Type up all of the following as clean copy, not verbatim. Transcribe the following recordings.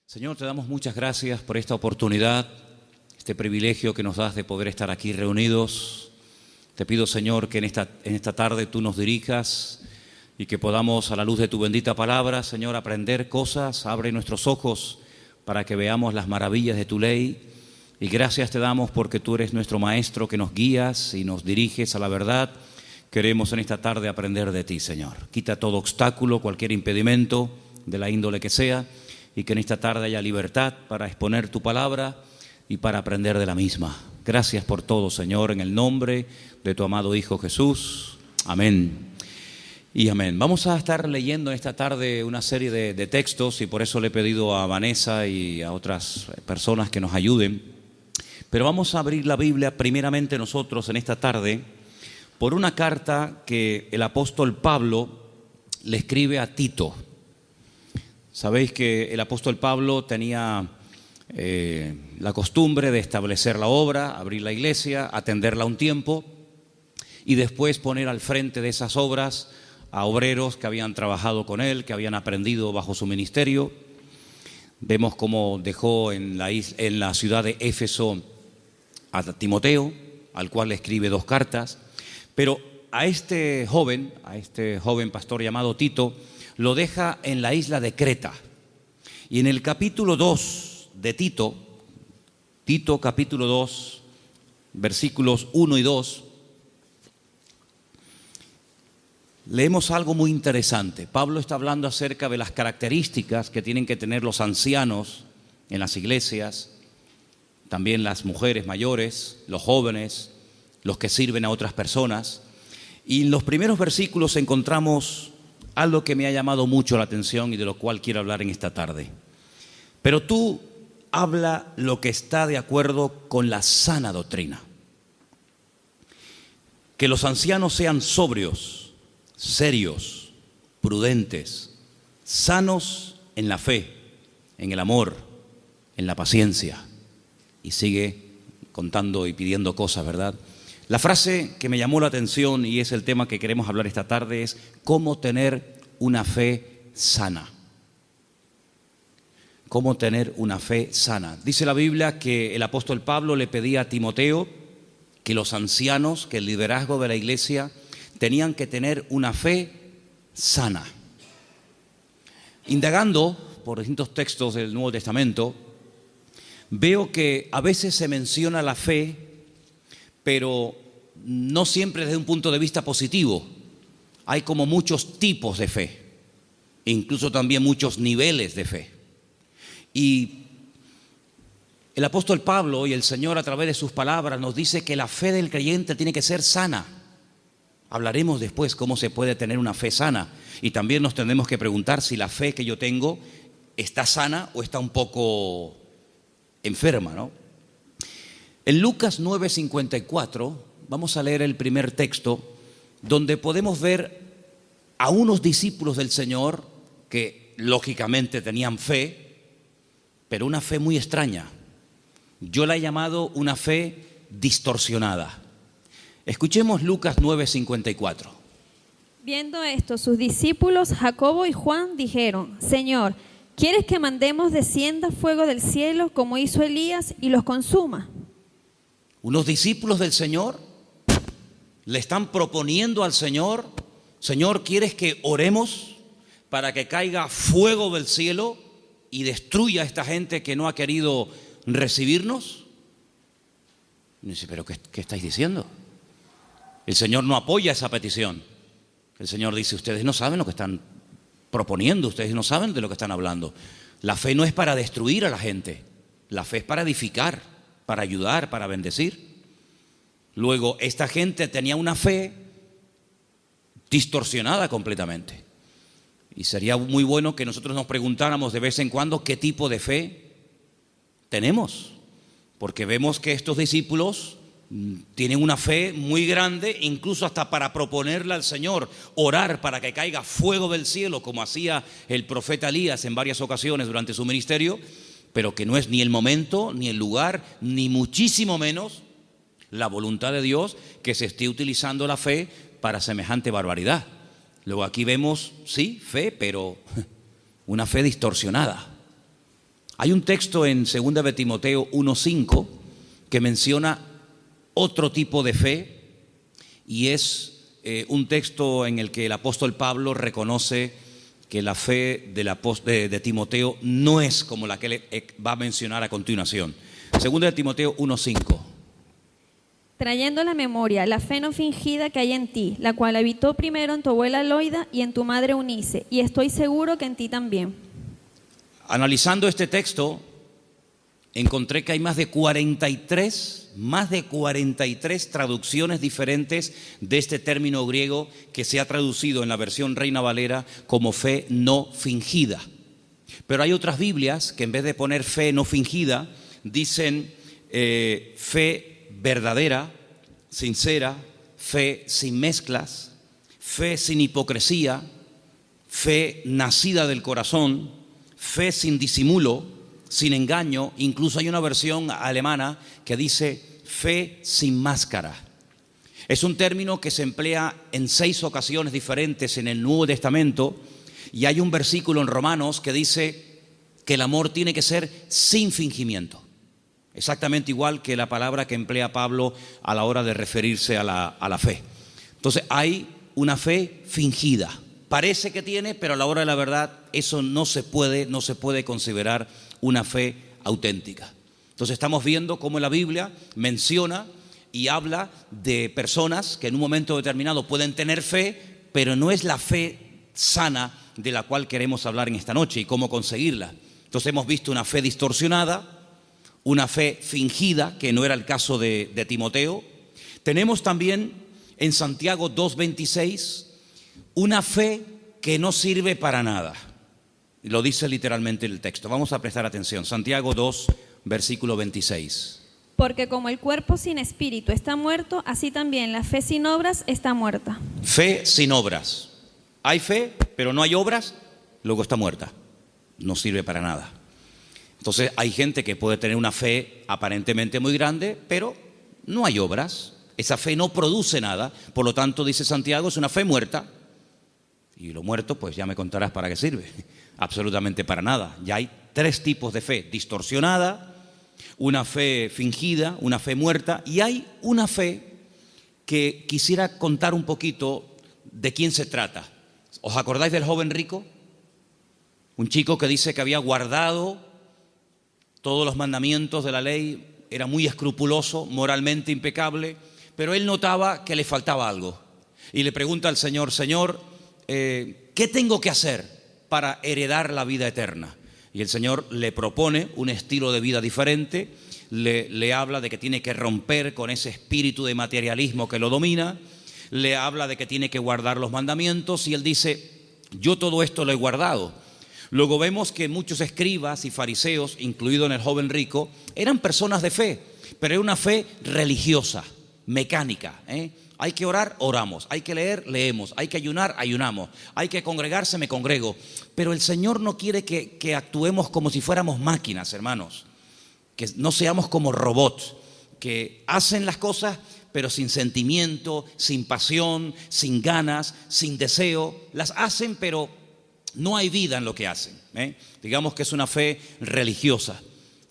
Señor, te damos muchas gracias por esta oportunidad, este privilegio que nos das de poder estar aquí reunidos. Te pido, Señor, que en esta tarde tú nos dirijas y que podamos, a la luz de tu bendita palabra, Señor, aprender cosas. Abre nuestros ojos para que veamos las maravillas de tu ley. Y gracias te damos porque tú eres nuestro Maestro, que nos guías y nos diriges a la verdad. Queremos en esta tarde aprender de ti, Señor. Quita todo obstáculo, cualquier impedimento, de la índole que sea, y que en esta tarde haya libertad para exponer tu palabra y para aprender de la misma. Gracias por todo, Señor, en el nombre de tu amado Hijo Jesús. Amén y amén. Vamos a estar leyendo en esta tarde una serie de textos, y por eso le he pedido a Vanessa y a otras personas que nos ayuden. Pero vamos a abrir la Biblia primeramente nosotros en esta tarde por una carta que el apóstol Pablo le escribe a Tito. Sabéis que el apóstol Pablo tenía la costumbre de establecer la obra, abrir la iglesia, atenderla un tiempo y después poner al frente de esas obras a obreros que habían trabajado con él, que habían aprendido bajo su ministerio. Vemos cómo dejó en la ciudad de Éfeso a Timoteo, al cual le escribe 2 cartas, pero a este joven pastor llamado Tito, lo deja en la isla de Creta. Y en el capítulo 2 de Tito capítulo 2, versículos 1 y 2, leemos algo muy interesante. Pablo está hablando acerca de las características que tienen que tener los ancianos en las iglesias, también las mujeres mayores, los jóvenes, los que sirven a otras personas. Y en los primeros versículos encontramos algo que me ha llamado mucho la atención y de lo cual quiero hablar en esta tarde. Pero tú habla lo que está de acuerdo con la sana doctrina. Que los ancianos sean sobrios, serios, prudentes, sanos en la fe, en el amor, en la paciencia. Y sigue contando y pidiendo cosas, ¿verdad? La frase que me llamó la atención, y es el tema que queremos hablar esta tarde, es cómo tener una fe sana. Cómo tener una fe sana. Dice la Biblia que el apóstol Pablo le pedía a Timoteo que los ancianos, que el liderazgo de la iglesia, tenían que tener una fe sana. Indagando por distintos textos del Nuevo Testamento, veo que a veces se menciona la fe, pero no siempre desde un punto de vista positivo. Hay como muchos tipos de fe, incluso también muchos niveles de fe. Y el apóstol Pablo y el Señor, a través de sus palabras, nos dice que la fe del creyente tiene que ser sana. Hablaremos después cómo se puede tener una fe sana, y también nos tendremos que preguntar si la fe que yo tengo está sana o está un poco enferma, ¿no? En Lucas 9:54 vamos a leer el primer texto, donde podemos ver a unos discípulos del Señor que lógicamente tenían fe, pero una fe muy extraña. Yo la he llamado una fe distorsionada. Escuchemos Lucas 9:54. Viendo esto, sus discípulos Jacobo y Juan dijeron: Señor, ¿quieres que mandemos descienda fuego del cielo como hizo Elías y los consuma? Unos discípulos del Señor le están proponiendo al Señor: Señor, ¿quieres que oremos para que caiga fuego del cielo y destruya a esta gente que no ha querido recibirnos? Y dice: ¿pero qué estáis diciendo? El Señor no apoya esa petición. El Señor dice: ustedes no saben lo que están proponiendo, ustedes no saben de lo que están hablando. La fe no es para destruir a la gente, la fe es para edificar, para ayudar, para bendecir. Luego, esta gente tenía una fe distorsionada completamente. Y sería muy bueno que nosotros nos preguntáramos de vez en cuando qué tipo de fe tenemos. Porque vemos que estos discípulos tienen una fe muy grande, incluso hasta para proponerle al Señor orar para que caiga fuego del cielo, como hacía el profeta Elías en varias ocasiones durante su ministerio, pero que no es ni el momento, ni el lugar, ni muchísimo menos la voluntad de Dios que se esté utilizando la fe para semejante barbaridad. Luego aquí vemos, sí, fe, pero una fe distorsionada. Hay un texto en 2 de Timoteo 1:5 que menciona otro tipo de fe, y es un texto en el que el apóstol Pablo reconoce que la fe de Timoteo no es como la que él va a mencionar a continuación. 2 de Timoteo 1:5. Trayendo a la memoria la fe no fingida que hay en ti, la cual habitó primero en tu abuela Loida y en tu madre Eunice, y estoy seguro que en ti también. Analizando este texto, encontré que hay más de 43 traducciones diferentes de este término griego que se ha traducido en la versión Reina Valera como fe no fingida. Pero hay otras Biblias que en vez de poner fe no fingida, dicen fe verdadera, sincera, fe sin mezclas, fe sin hipocresía, fe nacida del corazón, fe sin disimulo, sin engaño. Incluso hay una versión alemana que dice fe sin máscara. Es un término que se emplea en 6 ocasiones diferentes en el Nuevo Testamento, y hay un versículo en Romanos que dice que el amor tiene que ser sin fingimiento. Exactamente igual que la palabra que emplea Pablo a la hora de referirse a la fe. Entonces hay una fe fingida. Parece que tiene, pero a la hora de la verdad eso no se puede considerar una fe auténtica. Entonces estamos viendo cómo la Biblia menciona y habla de personas que en un momento determinado pueden tener fe, pero no es la fe sana de la cual queremos hablar en esta noche y cómo conseguirla. Entonces hemos visto una fe distorsionada, una fe fingida, que no era el caso de Timoteo. Tenemos también en Santiago 2:26 una fe que no sirve para nada. Lo dice literalmente el texto. Vamos a prestar atención. Santiago 2, versículo 26. Porque como el cuerpo sin espíritu está muerto, así también la fe sin obras está muerta. Fe sin obras. Hay fe, pero no hay obras, luego está muerta. No sirve para nada. Entonces hay gente que puede tener una fe aparentemente muy grande, pero no hay obras. Esa fe no produce nada. Por lo tanto, dice Santiago, es una fe muerta. Y lo muerto, pues ya me contarás para qué sirve. Absolutamente para nada. Ya hay 3 tipos de fe: distorsionada, una fe fingida, una fe muerta, y hay una fe que quisiera contar un poquito de quién se trata. ¿Os acordáis del joven rico? Un chico que dice que había guardado todos los mandamientos de la ley, era muy escrupuloso, moralmente impecable, pero él notaba que le faltaba algo. Y le pregunta al Señor: Señor, ¿qué tengo que hacer para heredar la vida eterna? Y el Señor le propone un estilo de vida diferente, le habla de que tiene que romper con ese espíritu de materialismo que lo domina, le habla de que tiene que guardar los mandamientos, y él dice: yo todo esto lo he guardado. Luego vemos que muchos escribas y fariseos, incluido en el joven rico, eran personas de fe, pero era una fe religiosa, mecánica. Hay que orar, oramos. Hay que leer, leemos. Hay que ayunar, ayunamos. Hay que congregarse, me congrego. Pero el Señor no quiere que actuemos como si fuéramos máquinas, hermanos. Que no seamos como robots, que hacen las cosas pero sin sentimiento, sin pasión, sin ganas, sin deseo. Las hacen, pero no hay vida en lo que hacen. Digamos que es una fe religiosa.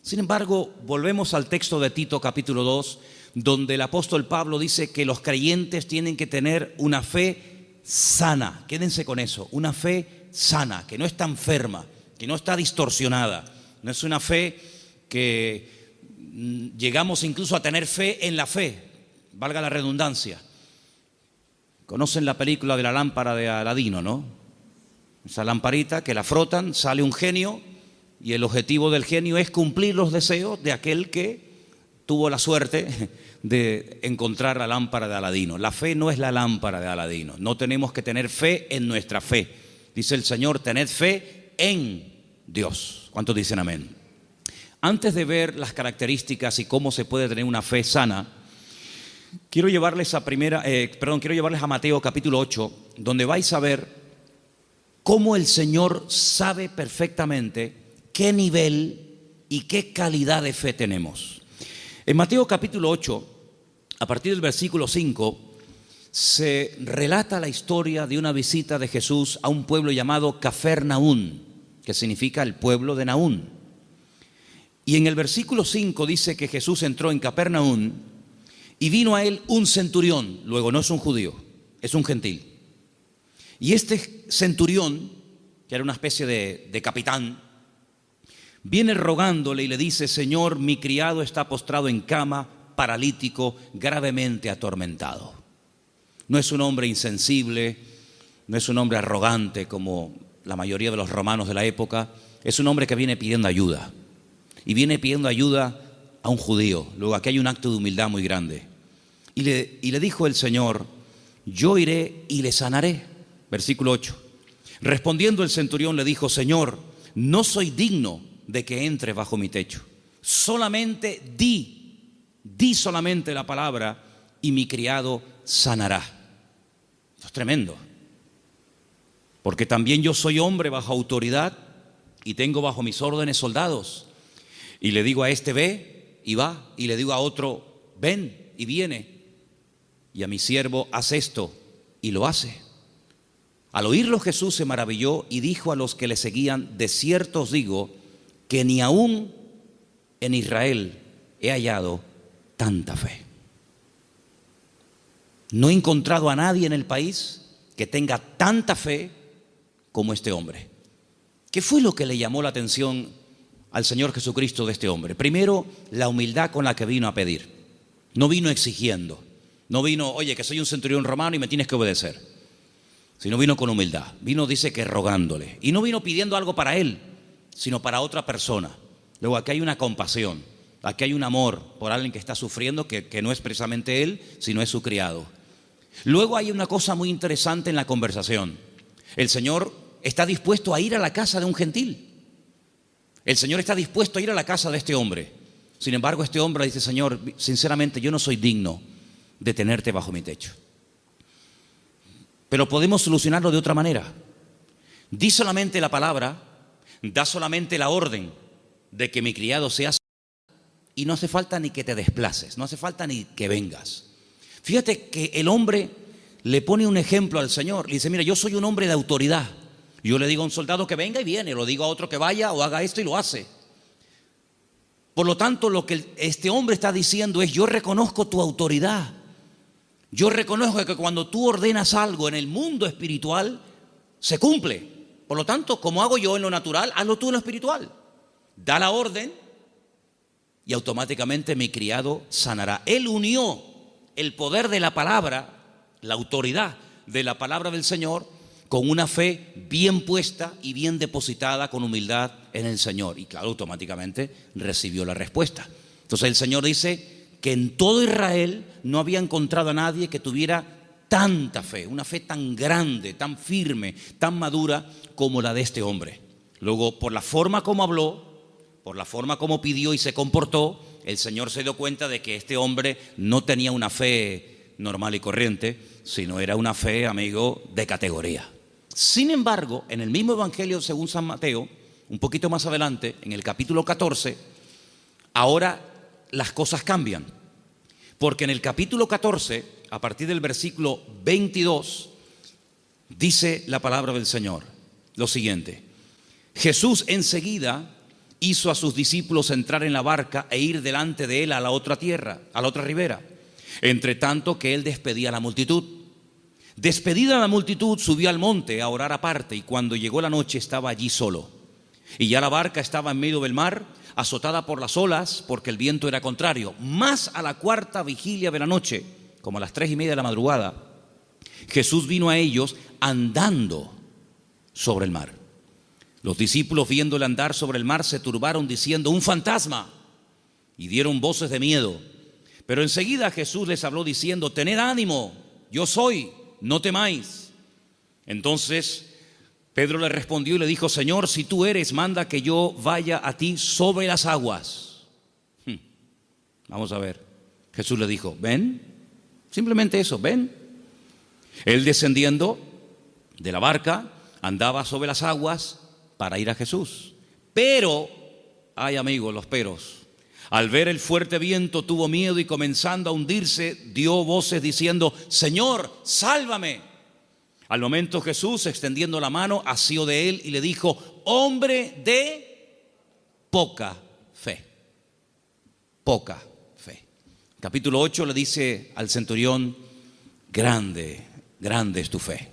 Sin embargo, volvemos al texto de Tito capítulo 2, donde el apóstol Pablo dice que los creyentes tienen que tener una fe sana. Quédense con eso, una fe sana, que no está enferma, que no está distorsionada. No es una fe que llegamos incluso a tener fe en la fe, valga la redundancia. Conocen la película de la lámpara de Aladino, ¿no? Esa lamparita que la frotan, sale un genio, y el objetivo del genio es cumplir los deseos de aquel que tuvo la suerte de encontrar la lámpara de Aladino. La fe no es la lámpara de Aladino. No tenemos que tener fe en nuestra fe. Dice el Señor: tened fe en Dios. ¿Cuántos dicen amén? Antes de ver las características y cómo se puede tener una fe sana, quiero llevarles a Mateo capítulo 8, donde vais a ver cómo el Señor sabe perfectamente qué nivel y qué calidad de fe tenemos. En Mateo capítulo 8, a partir del versículo 5, se relata la historia de una visita de Jesús a un pueblo llamado Cafarnaún, que significa el pueblo de Naún. Y en el versículo 5 dice que Jesús entró en Capernaum y vino a él un centurión. Luego no es un judío, es un gentil. Y este centurión, que era una especie de capitán, viene rogándole y le dice: Señor, mi criado está postrado en cama, paralítico, gravemente atormentado. No es un hombre insensible, no es un hombre arrogante como la mayoría de los romanos de la época. Es un hombre que viene pidiendo ayuda. Y viene pidiendo ayuda a un judío. Luego aquí hay un acto de humildad muy grande. Y le dijo el Señor: yo iré y le sanaré. Versículo 8. Respondiendo el centurión le dijo: Señor, no soy digno de que entre bajo mi techo. Solamente di solamente la palabra y mi criado sanará. Esto es tremendo. Porque también yo soy hombre bajo autoridad y tengo bajo mis órdenes soldados. Y le digo a este: ve y va. Y le digo a otro: ven y viene. Y a mi siervo: haz esto, y lo hace. Al oírlo Jesús se maravilló y dijo a los que le seguían: de cierto os digo que ni aún en Israel he hallado tanta fe. No he encontrado a nadie en el país que tenga tanta fe como este hombre. ¿Qué fue lo que le llamó la atención al Señor Jesucristo de este hombre? Primero, la humildad con la que vino a pedir. No vino exigiendo. No vino: oye, que soy un centurión romano y me tienes que obedecer. Sino vino con humildad. Vino, dice, que rogándole. Y no vino pidiendo algo para él, sino para otra persona. Luego aquí hay una compasión. Aquí hay un amor por alguien que está sufriendo, que no es precisamente él, sino es su criado. Luego hay una cosa muy interesante en la conversación. El Señor está dispuesto a ir a la casa de un gentil. El Señor está dispuesto a ir a la casa de este hombre. Sin embargo, este hombre dice: Señor, sinceramente yo no soy digno de tenerte bajo mi techo. Pero podemos solucionarlo de otra manera. Di solamente la palabra, da solamente la orden de que mi criado sea sanado, y no hace falta ni que te desplaces, no hace falta ni que vengas. Fíjate que el hombre le pone un ejemplo al Señor. Le dice: mira, yo soy un hombre de autoridad. Yo le digo a un soldado que venga y viene, lo digo a otro que vaya o haga esto y lo hace. Por lo tanto, lo que este hombre está diciendo es: yo reconozco tu autoridad. Yo reconozco que cuando tú ordenas algo en el mundo espiritual, se cumple. Por lo tanto, como hago yo en lo natural, hazlo tú en lo espiritual. Da la orden y automáticamente mi criado sanará. Él unió el poder de la palabra, la autoridad de la palabra del Señor, con una fe bien puesta y bien depositada con humildad en el Señor. Y claro, automáticamente recibió la respuesta. Entonces el Señor dice que en todo Israel no había encontrado a nadie que tuviera tanta fe, una fe tan grande, tan firme, tan madura como la de este hombre. Luego, por la forma como habló, por la forma como pidió y se comportó, el Señor se dio cuenta de que este hombre no tenía una fe normal y corriente, sino era una fe, amigo, de categoría. Sin embargo, en el mismo Evangelio según San Mateo, un poquito más adelante, en el capítulo 14, ahora las cosas cambian. Porque en el capítulo 14, a partir del versículo 22, dice la palabra del Señor lo siguiente: Jesús enseguida hizo a sus discípulos entrar en la barca e ir delante de él a la otra tierra, a la otra ribera, entre tanto que él despedía a la multitud. Despedida la multitud, subió al monte a orar aparte, y cuando llegó la noche estaba allí solo. Y ya la barca estaba en medio del mar, azotada por las olas, porque el viento era contrario. Más a la cuarta vigilia de la noche, como a las 3:30 de la madrugada, Jesús vino a ellos andando sobre el mar. Los discípulos, viéndole andar sobre el mar, se turbaron diciendo: un fantasma, y dieron voces de miedo. Pero enseguida Jesús les habló diciendo: tened ánimo, yo soy, no temáis. Entonces Pedro le respondió y le dijo: Señor, si tú eres, manda que yo vaya a ti sobre las aguas. Vamos a ver. Jesús le dijo: ven. Simplemente eso, ven. Él, descendiendo de la barca, andaba sobre las aguas para ir a Jesús. Pero, ay amigos, los peros. Al ver el fuerte viento tuvo miedo y, comenzando a hundirse, dio voces diciendo: Señor, sálvame. Al momento Jesús, extendiendo la mano, asió de él y le dijo: hombre de poca fe. Poca fe. Capítulo 8 le dice al centurión: grande, grande es tu fe.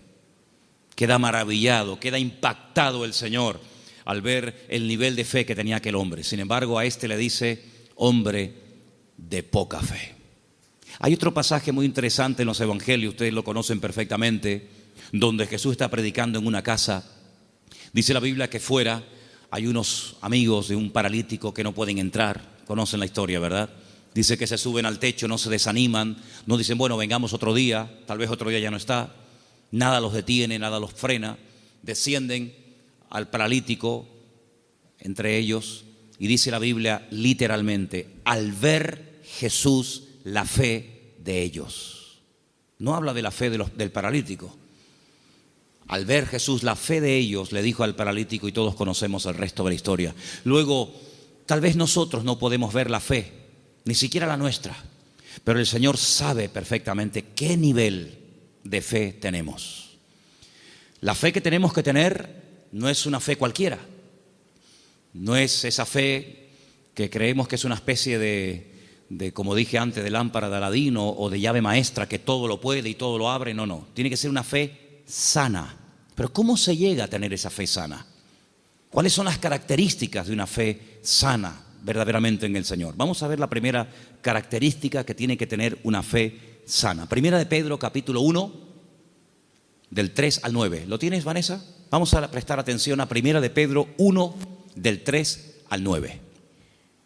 Queda maravillado, queda impactado el Señor al ver el nivel de fe que tenía aquel hombre. Sin embargo, a este le dice: hombre de poca fe. Hay otro pasaje muy interesante en los evangelios, ustedes lo conocen perfectamente, donde Jesús está predicando en una casa. Dice la Biblia que fuera hay unos amigos de un paralítico que no pueden entrar. Conocen la historia, ¿verdad? Dice que se suben al techo, no se desaniman, no dicen: bueno, vengamos otro día, tal vez otro día ya no está. Nada los detiene, nada los frena. Descienden al paralítico entre ellos, y dice la Biblia literalmente: al ver Jesús la fe de ellos. No habla de la fe del paralítico. Al ver Jesús la fe de ellos, le dijo al paralítico, y todos conocemos el resto de la historia. Luego, tal vez nosotros no podemos ver la fe, ni siquiera la nuestra, pero el Señor sabe perfectamente qué nivel de fe tenemos. La fe que tenemos que tener no es una fe cualquiera. No es esa fe que creemos que es una especie de, como dije antes, de lámpara de Aladín o de llave maestra que todo lo puede y todo lo abre. No, no. Tiene que ser una fe sana. Pero ¿cómo se llega a tener esa fe sana? ¿Cuáles son las características de una fe sana verdaderamente en el Señor? Vamos a ver la primera característica que tiene que tener una fe sana. Primera de Pedro, capítulo 1, del 3 al 9. ¿Lo tienes, Vanessa? Vamos a prestar atención a Primera de Pedro 1, del 3 al 9.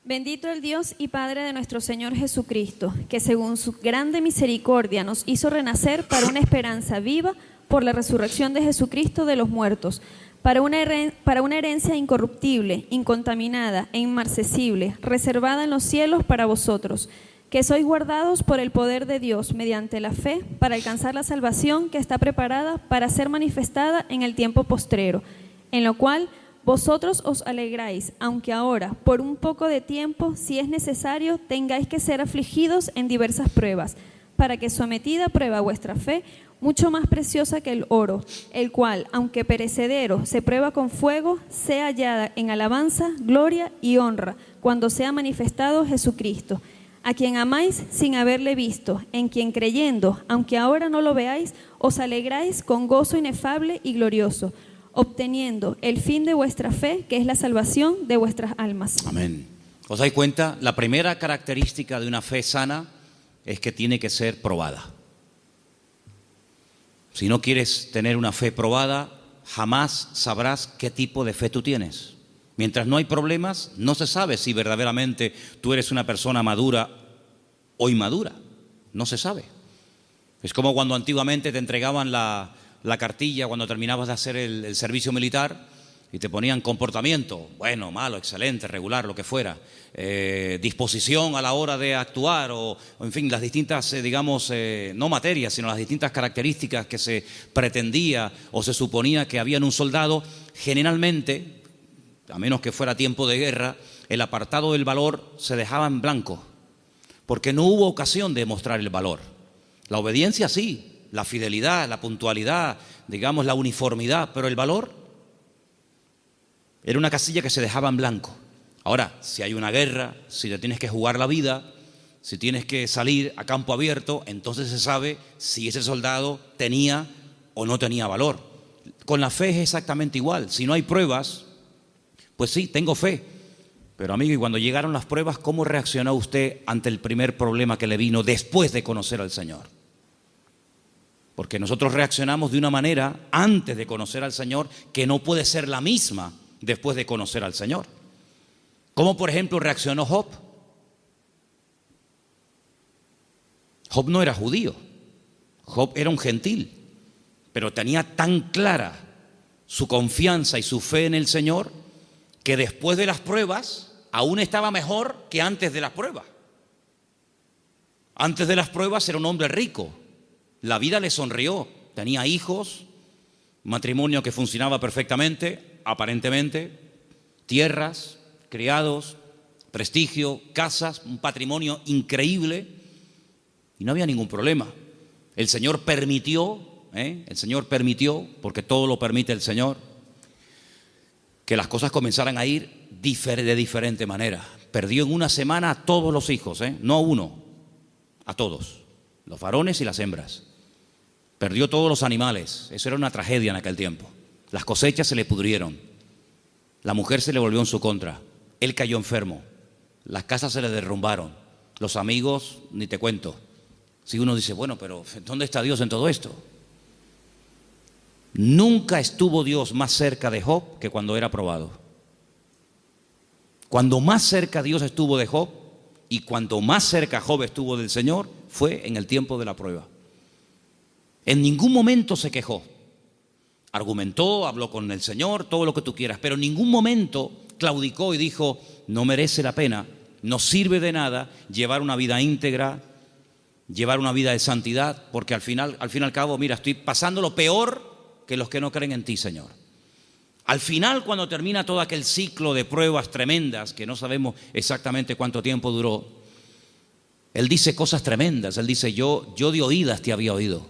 Bendito el Dios y Padre de nuestro Señor Jesucristo, que según su grande misericordia nos hizo renacer para una esperanza viva por la resurrección de Jesucristo de los muertos, para una herencia incorruptible, incontaminada e inmarcesible, reservada en los cielos para vosotros, que sois guardados por el poder de Dios mediante la fe para alcanzar la salvación que está preparada para ser manifestada en el tiempo postrero, en lo cual vosotros os alegráis, aunque ahora, por un poco de tiempo, si es necesario, tengáis que ser afligidos en diversas pruebas, para que sometida a prueba vuestra fe, mucho más preciosa que el oro, el cual, aunque perecedero, se prueba con fuego, sea hallada en alabanza, gloria y honra, cuando sea manifestado Jesucristo, a quien amáis sin haberle visto, en quien creyendo, aunque ahora no lo veáis, os alegráis con gozo inefable y glorioso, obteniendo el fin de vuestra fe, que es la salvación de vuestras almas. Amén. ¿Os dais cuenta? La primera característica de una fe sana es que tiene que ser probada. Si no quieres tener una fe probada, jamás sabrás qué tipo de fe tú tienes. Mientras no hay problemas, no se sabe si verdaderamente tú eres una persona madura o inmadura. No se sabe. Es como cuando antiguamente te entregaban la cartilla cuando terminabas de hacer el servicio militar y te ponían comportamiento, bueno, malo, excelente, regular, lo que fuera, disposición a la hora de actuar o en fin, las distintas, digamos, no materias, sino las distintas características que se pretendía o se suponía que había en un soldado. Generalmente, a menos que fuera tiempo de guerra, el apartado del valor se dejaba en blanco, porque no hubo ocasión de mostrar el valor. La obediencia sí, la fidelidad, la puntualidad, digamos la uniformidad, pero el valor era una casilla que se dejaba en blanco. Ahora, si hay una guerra, si te tienes que jugar la vida, si tienes que salir a campo abierto, entonces se sabe si ese soldado tenía o no tenía valor. Con la fe es exactamente igual. Si no hay pruebas, pues sí, tengo fe. Pero amigo, y cuando llegaron las pruebas, ¿cómo reaccionó usted ante el primer problema que le vino después de conocer al Señor? Porque nosotros reaccionamos de una manera antes de conocer al Señor que no puede ser la misma después de conocer al Señor. ¿Cómo, por ejemplo, reaccionó Job? Job no era judío, Job era un gentil, pero tenía tan clara su confianza y su fe en el Señor que después de las pruebas aún estaba mejor que antes de las pruebas. Antes de las pruebas era un hombre rico, la vida le sonrió, tenía hijos, matrimonio que funcionaba perfectamente, aparentemente, tierras, criados, prestigio, casas, un patrimonio increíble y no había ningún problema. El Señor permitió El Señor permitió, porque todo lo permite el Señor, que las cosas comenzaran a ir de diferente manera. Perdió en una semana a todos los hijos, no a uno, a todos, los varones y las hembras. Perdió todos los animales. Eso era una tragedia en aquel tiempo. Las cosechas se le pudrieron. La mujer se le volvió en su contra. Él cayó enfermo. Las casas se le derrumbaron. Los amigos, ni te cuento. Si uno dice, bueno, pero ¿dónde está Dios en todo esto? Nunca estuvo Dios más cerca de Job que cuando era probado. Cuando más cerca Dios estuvo de Job y cuanto más cerca Job estuvo del Señor fue en el tiempo de la prueba. En ningún momento se quejó. Argumentó, habló con el Señor, todo lo que tú quieras, pero en ningún momento claudicó y dijo, no merece la pena, no sirve de nada llevar una vida íntegra, llevar una vida de santidad, porque al fin y al cabo, mira, estoy pasando lo peor que los que no creen en ti, Señor. Al final, cuando termina todo aquel ciclo de pruebas tremendas, que no sabemos exactamente cuánto tiempo duró, Él dice cosas tremendas. Él dice, yo de oídas te había oído,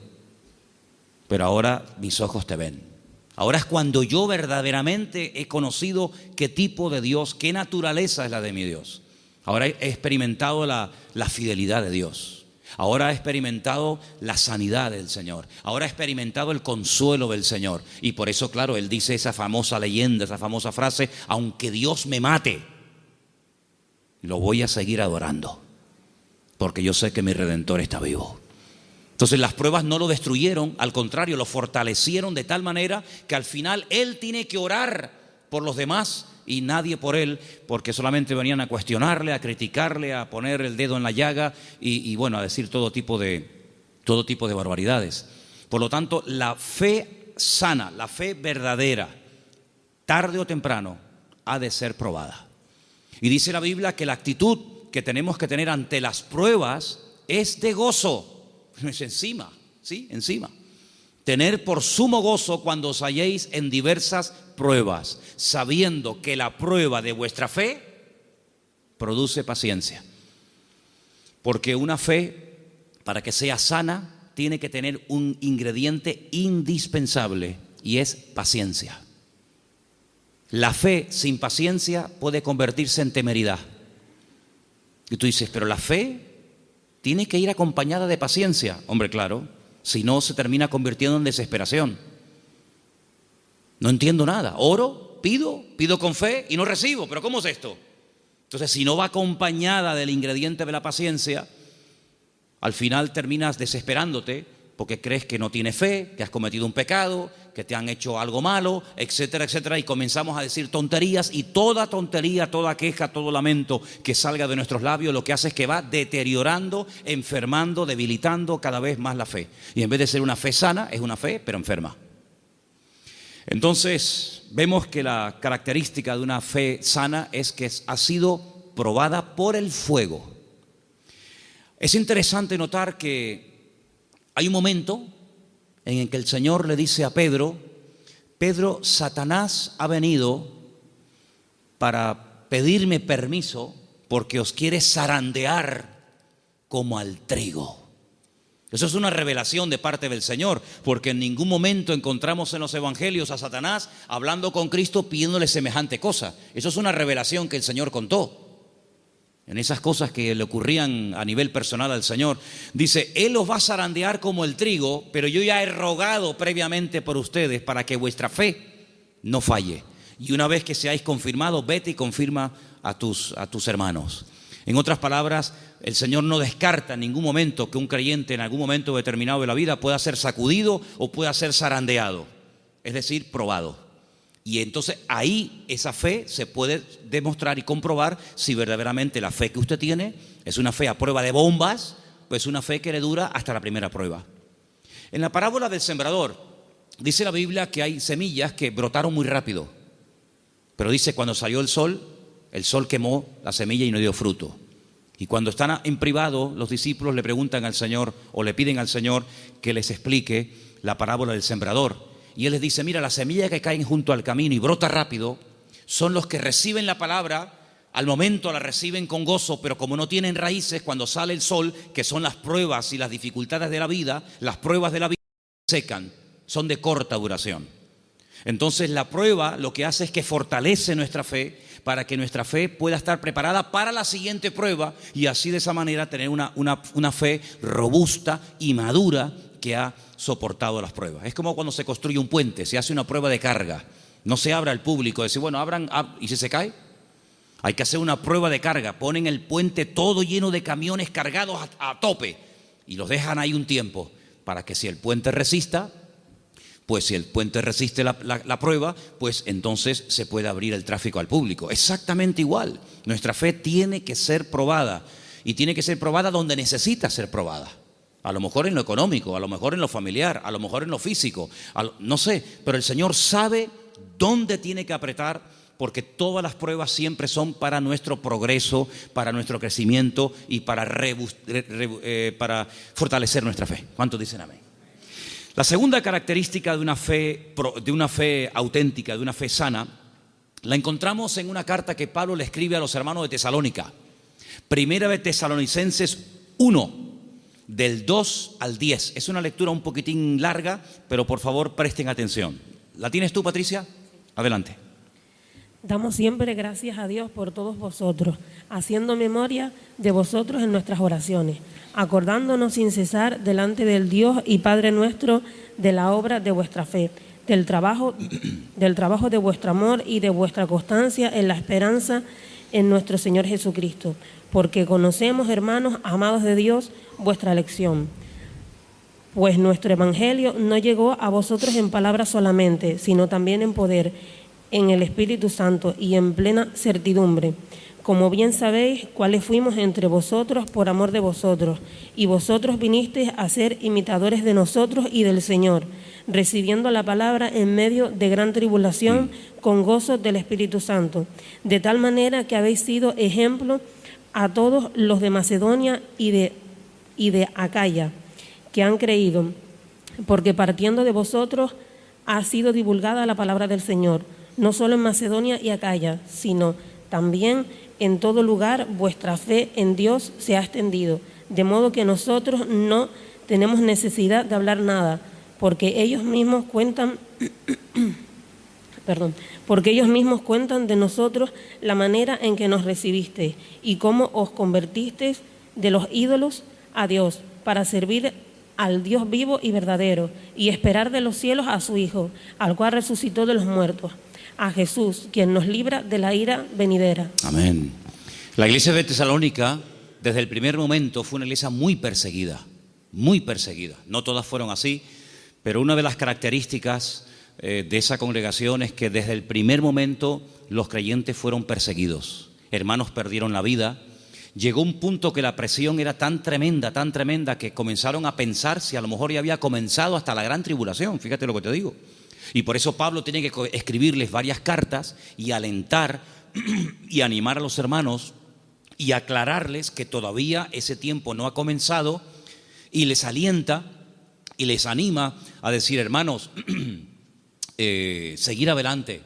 pero ahora mis ojos te ven. Ahora es cuando yo verdaderamente he conocido qué tipo de Dios, qué naturaleza es la de mi Dios. Ahora he experimentado la fidelidad de Dios. Ahora he experimentado la sanidad del Señor. Ahora he experimentado el consuelo del Señor. Y por eso, claro, Él dice esa famosa leyenda, esa famosa frase, aunque Dios me mate, lo voy a seguir adorando, porque yo sé que mi Redentor está vivo. Entonces las pruebas no lo destruyeron, al contrario, lo fortalecieron de tal manera que al final Él tiene que orar por los demás y nadie por Él, porque solamente venían a cuestionarle, a criticarle, a poner el dedo en la llaga y bueno, a decir todo tipo de barbaridades. Por lo tanto, la fe sana, la fe verdadera, tarde o temprano, ha de ser probada. Y dice la Biblia que la actitud que tenemos que tener ante las pruebas es de gozo. Es encima, ¿sí? Encima. Tener por sumo gozo cuando os halléis en diversas pruebas, sabiendo que la prueba de vuestra fe produce paciencia. Porque una fe, para que sea sana, tiene que tener un ingrediente indispensable y es paciencia. La fe sin paciencia puede convertirse en temeridad. Y tú dices, pero la fe tiene que ir acompañada de paciencia. Hombre, claro, si no se termina convirtiendo en desesperación. No entiendo nada. Oro, pido con fe y no recibo. ¿Pero cómo es esto? Entonces, si no va acompañada del ingrediente de la paciencia, al final terminas desesperándote porque crees que no tienes fe, que has cometido un pecado, que te han hecho algo malo, etcétera, etcétera, y comenzamos a decir tonterías, y toda tontería, toda queja, todo lamento que salga de nuestros labios lo que hace es que va deteriorando, enfermando, debilitando cada vez más la fe. Y en vez de ser una fe sana, es una fe pero enferma. Entonces vemos que la característica de una fe sana es que ha sido probada por el fuego. Es interesante notar que hay un momento en el que el Señor le dice a Pedro, Pedro, Satanás ha venido para pedirme permiso porque os quiere zarandear como al trigo. Eso es una revelación de parte del Señor, porque en ningún momento encontramos en los evangelios a Satanás hablando con Cristo pidiéndole semejante cosa. Eso es una revelación que el Señor contó. En esas cosas que le ocurrían a nivel personal al Señor, dice, Él os va a zarandear como el trigo, pero yo ya he rogado previamente por ustedes para que vuestra fe no falle. Y una vez que seáis confirmados, vete y confirma a tus hermanos. En otras palabras, el Señor no descarta en ningún momento que un creyente en algún momento determinado de la vida pueda ser sacudido o pueda ser zarandeado, es decir, probado. Y entonces ahí esa fe se puede demostrar y comprobar si verdaderamente la fe que usted tiene es una fe a prueba de bombas o es una fe que le dura hasta la primera prueba. En la parábola del sembrador dice la Biblia que hay semillas que brotaron muy rápido, pero dice cuando salió el sol quemó la semilla y no dio fruto. Y cuando están en privado, los discípulos le preguntan al Señor o le piden al Señor que les explique la parábola del sembrador. Y Él les dice, mira, las semillas que caen junto al camino y brota rápido son los que reciben la palabra, al momento la reciben con gozo, pero como no tienen raíces, cuando sale el sol, que son las pruebas y las dificultades de la vida, las pruebas de la vida, secan, son de corta duración. Entonces la prueba lo que hace es que fortalece nuestra fe para que nuestra fe pueda estar preparada para la siguiente prueba y así de esa manera tener una fe robusta y madura que ha soportado las pruebas. Es como cuando se construye un puente, se hace una prueba de carga. No se abre al público, decir, bueno, abran, ¿y si se cae? Hay que hacer una prueba de carga. Ponen el puente todo lleno de camiones cargados a tope y los dejan ahí un tiempo para que si el puente resista, pues si el puente resiste la prueba, pues entonces se puede abrir el tráfico al público. Exactamente igual. Nuestra fe tiene que ser probada y tiene que ser probada donde necesita ser probada. A lo mejor en lo económico, a lo mejor en lo familiar, a lo mejor en lo físico, no sé, pero el Señor sabe dónde tiene que apretar, porque todas las pruebas siempre son para nuestro progreso, para nuestro crecimiento y para fortalecer nuestra fe. ¿Cuántos dicen amén? La segunda característica de una fe auténtica, de una fe sana, la encontramos en una carta que Pablo le escribe a los hermanos de Tesalónica. Primera de Tesalonicenses 1. Del 2 al 10. Es una lectura un poquitín larga, pero por favor presten atención. ¿La tienes tú, Patricia? Adelante. Damos siempre gracias a Dios por todos vosotros, haciendo memoria de vosotros en nuestras oraciones, acordándonos sin cesar delante del Dios y Padre nuestro de la obra de vuestra fe, del trabajo de vuestro amor y de vuestra constancia en la esperanza en nuestro Señor Jesucristo, porque conocemos, hermanos amados de Dios, vuestra elección. Pues nuestro evangelio no llegó a vosotros en palabras solamente, sino también en poder, en el Espíritu Santo y en plena certidumbre. Como bien sabéis, cuáles fuimos entre vosotros por amor de vosotros, y vosotros vinisteis a ser imitadores de nosotros y del Señor, recibiendo la palabra en medio de gran tribulación con gozo del Espíritu Santo, de tal manera que habéis sido ejemplo a todos los de Macedonia y de Acaya, que han creído, porque partiendo de vosotros ha sido divulgada la palabra del Señor, no solo en Macedonia y Acaya, sino también en todo lugar vuestra fe en Dios se ha extendido, de modo que nosotros no tenemos necesidad de hablar nada, porque ellos mismos cuentan de nosotros la manera en que nos recibisteis y cómo os convertisteis de los ídolos a Dios para servir al Dios vivo y verdadero y esperar de los cielos a su Hijo, al cual resucitó de los muertos, a Jesús, quien nos libra de la ira venidera. Amén. La iglesia de Tesalónica, desde el primer momento, fue una iglesia muy perseguida, muy perseguida. No todas fueron así, pero una de las características de esa congregación es que desde el primer momento los creyentes fueron perseguidos. Hermanos perdieron la vida. Llegó un punto que la presión era tan tremenda, que comenzaron a pensar si a lo mejor ya había comenzado hasta la gran tribulación. Fíjate lo que te digo. Y por eso Pablo tiene que escribirles varias cartas y alentar y animar a los hermanos y aclararles que todavía ese tiempo no ha comenzado, y les alienta y les anima a decir, hermanos, seguir adelante.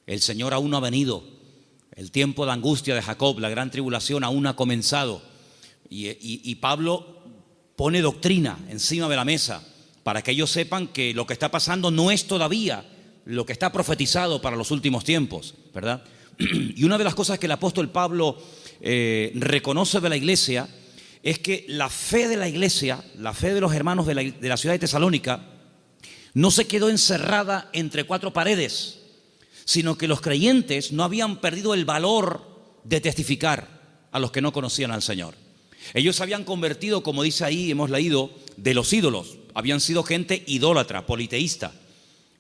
El Señor aún no ha venido. El tiempo de angustia de Jacob, la gran tribulación aún no ha comenzado. Y Pablo pone doctrina encima de la mesa para que ellos sepan que lo que está pasando no es todavía lo que está profetizado para los últimos tiempos, ¿verdad? Y una de las cosas que el apóstol Pablo reconoce de la iglesia es que la fe de la iglesia, la fe de los hermanos de la ciudad de Tesalónica, no se quedó encerrada entre cuatro paredes, sino que los creyentes no habían perdido el valor de testificar a los que no conocían al Señor. Ellos se habían convertido, como dice ahí, hemos leído, de los ídolos. Habían sido gente idólatra, politeísta,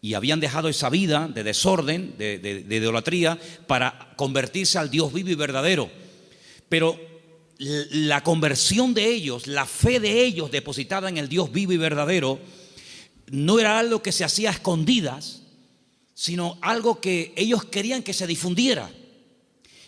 y habían dejado esa vida de desorden, de idolatría, para convertirse al Dios vivo y verdadero. Pero la conversión de ellos, la fe de ellos depositada en el Dios vivo y verdadero, no era algo que se hacía a escondidas, sino algo que ellos querían que se difundiera.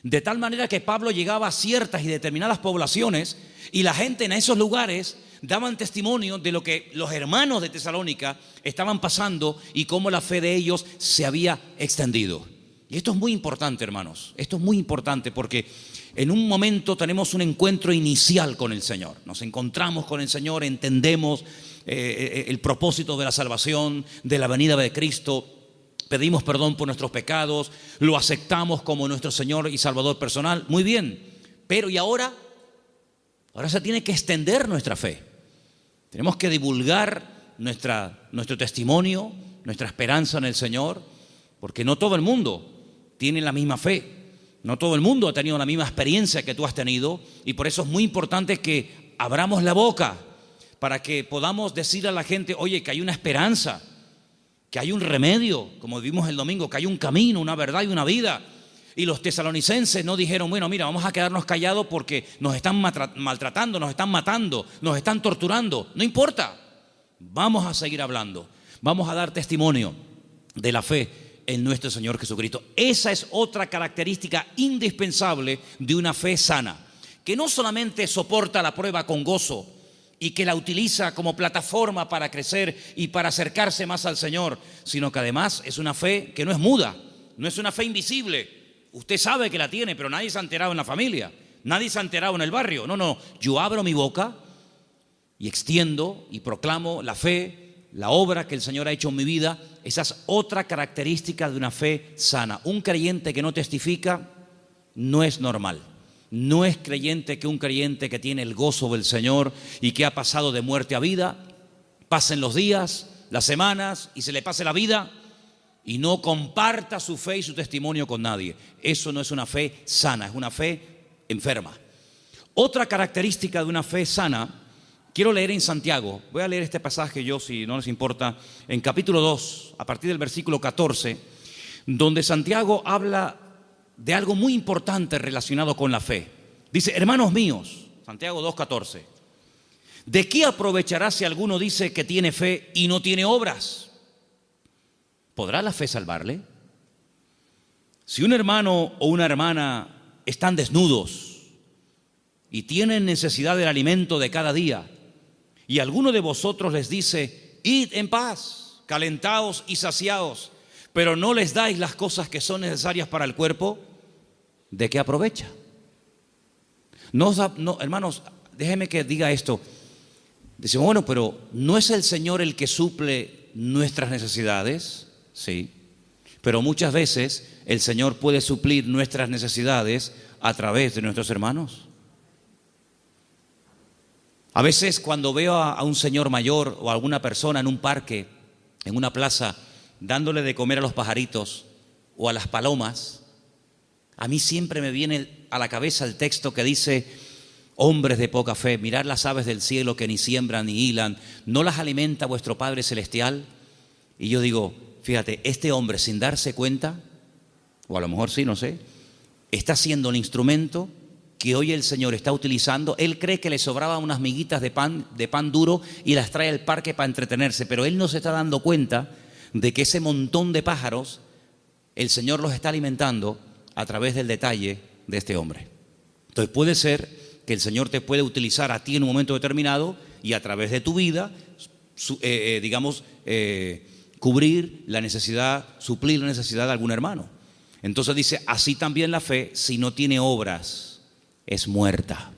De tal manera que Pablo llegaba a ciertas y determinadas poblaciones y la gente en esos lugares daban testimonio de lo que los hermanos de Tesalónica estaban pasando y cómo la fe de ellos se había extendido. Y esto es muy importante, hermanos. Esto es muy importante porque en un momento tenemos un encuentro inicial con el Señor. Nos encontramos con el Señor, entendemos el propósito de la salvación, de la venida de Cristo. Pedimos perdón por nuestros pecados, lo aceptamos como nuestro Señor y Salvador personal. Muy bien, pero ¿y ahora? Ahora se tiene que extender nuestra fe. Tenemos que divulgar nuestro testimonio, nuestra esperanza en el Señor, porque no todo el mundo tiene la misma fe. No todo el mundo ha tenido la misma experiencia que tú has tenido, y por eso es muy importante que abramos la boca para que podamos decir a la gente, oye, que hay una esperanza, que hay un remedio, como vimos el domingo, que hay un camino, una verdad y una vida. Y los tesalonicenses no dijeron, bueno, mira, vamos a quedarnos callados porque nos están maltratando, nos están matando, nos están torturando. No importa, vamos a seguir hablando, vamos a dar testimonio de la fe en nuestro Señor Jesucristo. Esa es otra característica indispensable de una fe sana, que no solamente soporta la prueba con gozo y que la utiliza como plataforma para crecer y para acercarse más al Señor, sino que además es una fe que no es muda, no es una fe invisible. Usted sabe que la tiene, pero nadie se ha enterado en la familia, nadie se ha enterado en el barrio. No, yo abro mi boca y extiendo y proclamo la fe, la obra que el Señor ha hecho en mi vida. Esa es otra característica de una fe sana. Un creyente que no testifica no es normal. No es creyente que un creyente que tiene el gozo del Señor y que ha pasado de muerte a vida, pasen los días, las semanas y se le pase la vida y no comparta su fe y su testimonio con nadie. Eso no es una fe sana, es una fe enferma. Otra característica de una fe sana, quiero leer en Santiago. Voy a leer este pasaje yo, si no les importa, en capítulo 2, a partir del versículo 14, donde Santiago habla de algo muy importante relacionado con la fe. Dice, hermanos míos, Santiago 2:14, ¿de qué aprovechará si alguno dice que tiene fe y no tiene obras? ¿Podrá la fe salvarle? Si un hermano o una hermana están desnudos y tienen necesidad del alimento de cada día, y alguno de vosotros les dice, id en paz, calentaos y saciaos, pero no les dais las cosas que son necesarias para el cuerpo, ¿de qué aprovecha? No, hermanos, déjenme que diga esto. Decimos, bueno, pero ¿no es el Señor el que suple nuestras necesidades? Sí, pero muchas veces el Señor puede suplir nuestras necesidades a través de nuestros hermanos. A veces cuando veo a un señor mayor o a alguna persona en un parque, en una plaza, dándole de comer a los pajaritos o a las palomas, a mí siempre me viene a la cabeza el texto que dice, hombres de poca fe, mirad las aves del cielo que ni siembran ni hilan, ¿no las alimenta vuestro Padre Celestial? Y yo digo, fíjate, este hombre sin darse cuenta, o a lo mejor sí, no sé, está siendo un instrumento que hoy el Señor está utilizando. Él cree que le sobraban unas miguitas de pan duro y las trae al parque para entretenerse, pero él no se está dando cuenta de que ese montón de pájaros, el Señor los está alimentando a través del detalle de este hombre. Entonces puede ser que el Señor te puede utilizar a ti en un momento determinado y a través de tu vida, cubrir la necesidad, suplir la necesidad de algún hermano. Entonces dice, así también la fe, si no tiene obras, es muerta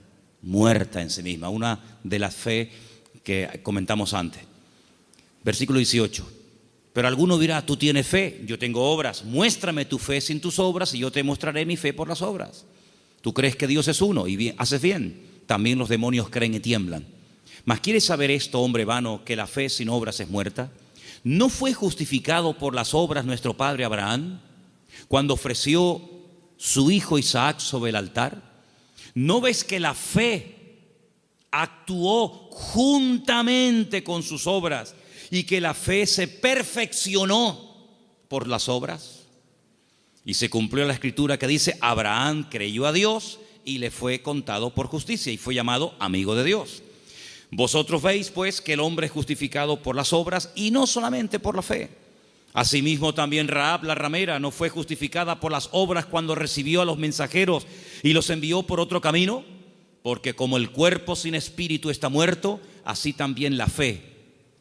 en sí misma. Una de las fe que comentamos antes. Versículo 18. Pero alguno dirá, tú tienes fe, yo tengo obras. Muéstrame tu fe sin tus obras y yo te mostraré mi fe por las obras. Tú crees que Dios es uno y bien, haces bien. También los demonios creen y tiemblan. Mas ¿quieres saber esto, hombre vano, que la fe sin obras es muerta? ¿No fue justificado por las obras nuestro padre Abraham cuando ofreció su hijo Isaac sobre el altar? ¿No ves que la fe actuó juntamente con sus obras y que la fe se perfeccionó por las obras? Y se cumplió la escritura que dice, Abraham creyó a Dios y le fue contado por justicia y fue llamado amigo de Dios. Vosotros veis pues que el hombre es justificado por las obras y no solamente por la fe. Asimismo también Rahab la ramera no fue justificada por las obras cuando recibió a los mensajeros y los envió por otro camino, porque como el cuerpo sin espíritu está muerto, así también la fe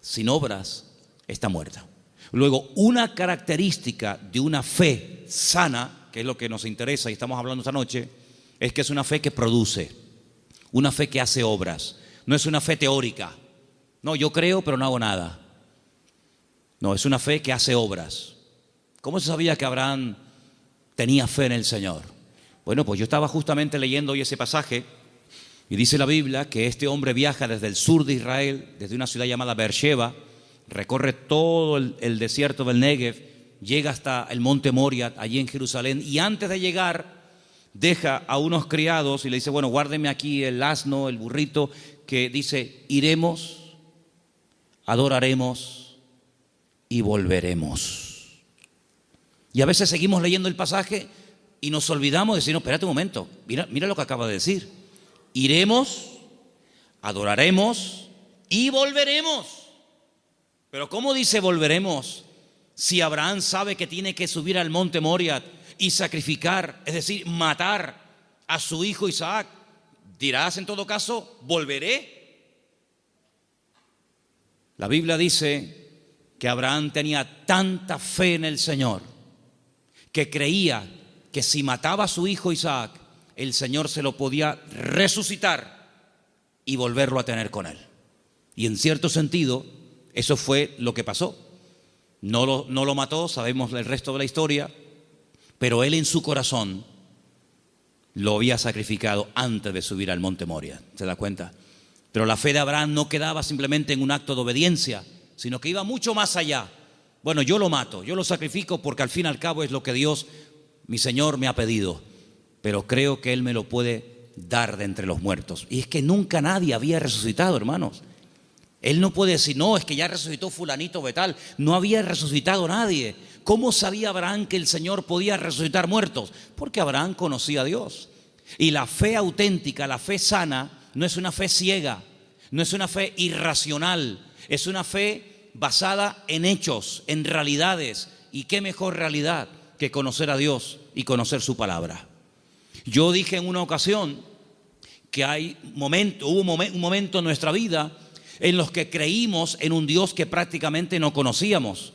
sin obras está muerta. Luego, una característica de una fe sana, que es lo que nos interesa y estamos hablando esta noche, es que es una fe que produce, una fe que hace obras. No es una fe teórica, No, yo creo, pero no hago nada. No, es una fe que hace obras. ¿Cómo se sabía que Abraham tenía fe en el Señor? Bueno, pues yo estaba justamente leyendo hoy ese pasaje y dice la Biblia que este hombre viaja desde el sur de Israel, desde una ciudad llamada Beersheba, recorre todo el desierto del Negev, llega hasta el monte Moria, allí en Jerusalén, y antes de llegar deja a unos criados y le dice, bueno, guárdeme aquí el asno, el burrito, que dice, iremos, adoraremos y volveremos. Y a veces seguimos leyendo el pasaje y nos olvidamos de decir, no, espérate un momento, mira lo que acaba de decir. Iremos, adoraremos y volveremos. Pero ¿cómo dice volveremos si Abraham sabe que tiene que subir al monte Moria y sacrificar, es decir, matar a su hijo Isaac? Dirás en todo caso, volveré. La Biblia dice que Abraham tenía tanta fe en el Señor que creía que si mataba a su hijo Isaac, el Señor se lo podía resucitar y volverlo a tener con él. Y en cierto sentido, eso fue lo que pasó. No lo mató, sabemos el resto de la historia, pero él en su corazón lo había sacrificado antes de subir al monte Moria. ¿Se da cuenta? Pero la fe de Abraham no quedaba simplemente en un acto de obediencia, sino que iba mucho más allá. Bueno, yo lo mato, yo lo sacrifico porque al fin y al cabo es lo que Dios, mi Señor, me ha pedido, pero creo que Él me lo puede dar de entre los muertos. Y es que nunca nadie había resucitado, hermanos. Él no puede decir, no, es que ya resucitó fulanito o tal. No había resucitado nadie. ¿Cómo sabía Abraham que el Señor podía resucitar muertos? Porque Abraham conocía a Dios. Y la fe auténtica, la fe sana, no es una fe ciega, no es una fe irracional, es una fe basada en hechos, en realidades. ¿Y qué mejor realidad que conocer a Dios y conocer su palabra? Yo dije en una ocasión que hubo un momento en nuestra vida en los que creímos en un Dios que prácticamente no conocíamos.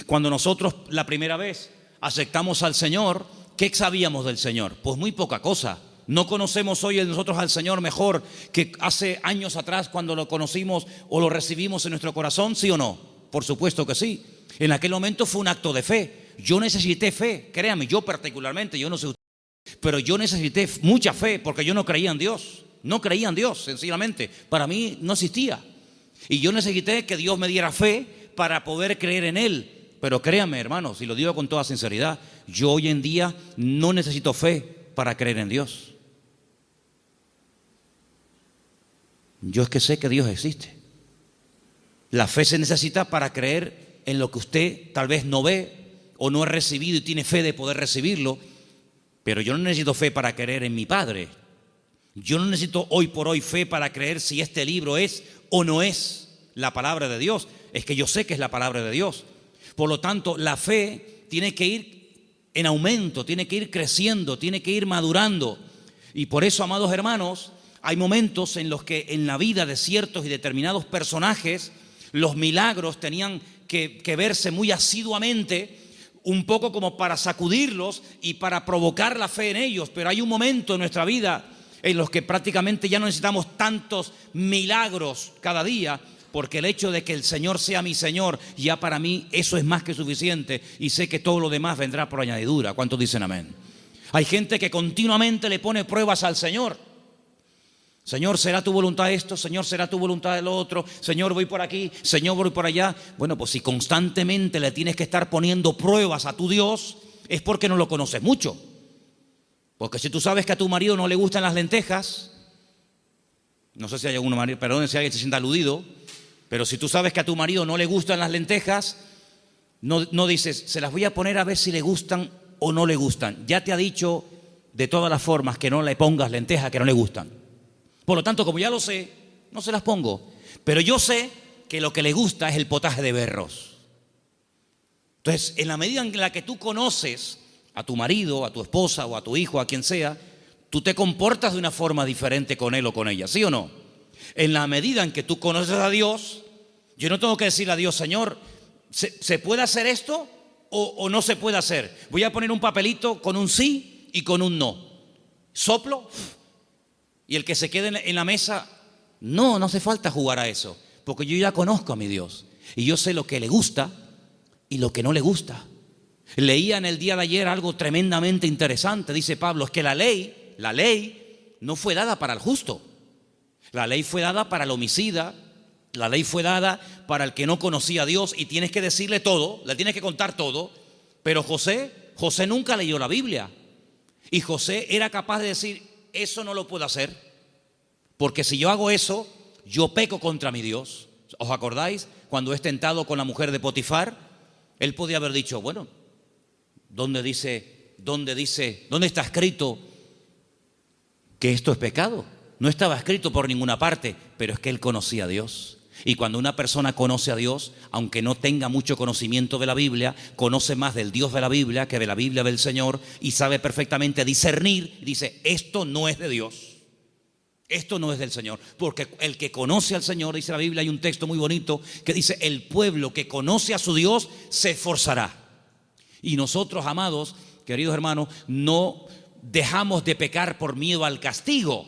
Cuando nosotros la primera vez aceptamos al Señor, ¿qué sabíamos del Señor? Pues muy poca cosa. No conocemos hoy nosotros al Señor mejor que hace años atrás cuando lo conocimos o lo recibimos en nuestro corazón, ¿sí o no? Por supuesto que sí. En aquel momento fue un acto de fe. Yo necesité fe, créame, yo particularmente, yo no sé usted, pero yo necesité mucha fe porque yo no creía en Dios. No creía en Dios, sencillamente. Para mí no existía. Y yo necesité que Dios me diera fe para poder creer en Él. Pero créanme, hermanos, y lo digo con toda sinceridad, yo hoy en día no necesito fe para creer en Dios. Yo es que sé que Dios existe. La fe se necesita para creer en lo que usted tal vez no ve o no ha recibido y tiene fe de poder recibirlo. Pero yo no necesito fe para creer en mi Padre. Yo no necesito hoy por hoy fe para creer si este libro es o no es la palabra de Dios. Es que yo sé que es la palabra de Dios. Por lo tanto, la fe tiene que ir en aumento, tiene que ir creciendo, tiene que ir madurando. Y por eso, amados hermanos, hay momentos en los que en la vida de ciertos y determinados personajes los milagros tenían que verse muy asiduamente, un poco como para sacudirlos y para provocar la fe en ellos. Pero hay un momento en nuestra vida en los que prácticamente ya no necesitamos tantos milagros cada día, porque el hecho de que el Señor sea mi Señor, ya para mí eso es más que suficiente y sé que todo lo demás vendrá por añadidura. ¿Cuántos dicen amén? Hay gente que continuamente le pone pruebas al Señor. Señor, ¿será tu voluntad esto? Señor, ¿será tu voluntad lo otro? Señor, voy por aquí, Señor, voy por allá. Bueno, pues si constantemente le tienes que estar poniendo pruebas a tu Dios, es porque no lo conoces mucho. Porque si tú sabes que a tu marido no le gustan las lentejas, no sé si hay algún marido, perdón si alguien se sienta aludido, pero si tú sabes que a tu marido no le gustan las lentejas, no dices, se las voy a poner a ver si le gustan o no le gustan. Ya te ha dicho de todas las formas que no le pongas lentejas que no le gustan. Por lo tanto, como ya lo sé, no se las pongo. Pero yo sé que lo que le gusta es el potaje de berros. Entonces, en la medida en la que tú conoces a tu marido, a tu esposa o a tu hijo, a quien sea, tú te comportas de una forma diferente con él o con ella, ¿sí o no? En la medida en que tú conoces a Dios, yo no tengo que decirle a Dios, Señor, ¿se puede hacer esto o no se puede hacer? Voy a poner un papelito con un sí y con un no. Soplo y el que se quede en la mesa, no hace falta jugar a eso. porque yo ya conozco a mi Dios y yo sé lo que le gusta y lo que no le gusta. Leía en el día de ayer algo tremendamente interesante. Dice Pablo, es que la ley no fue dada para el justo. La ley fue dada para el homicida. La ley fue dada para el que no conocía a Dios y tienes que decirle todo, le tienes que contar todo. Pero José nunca leyó la Biblia. Y José era capaz de decir, eso no lo puedo hacer, porque si yo hago eso, yo peco contra mi Dios. ¿Os acordáis? Cuando es tentado con la mujer de Potifar, él podía haber dicho, bueno, ¿dónde está escrito que esto es pecado? No estaba escrito por ninguna parte, pero es que él conocía a Dios. Y cuando una persona conoce a Dios, aunque no tenga mucho conocimiento de la Biblia, conoce más del Dios de la Biblia que de la Biblia del Señor y sabe perfectamente discernir, dice, esto no es de Dios, esto no es del Señor. Porque el que conoce al Señor, dice la Biblia, hay un texto muy bonito que dice, el pueblo que conoce a su Dios se esforzará. Y nosotros, amados, queridos hermanos, no dejamos de pecar por miedo al castigo,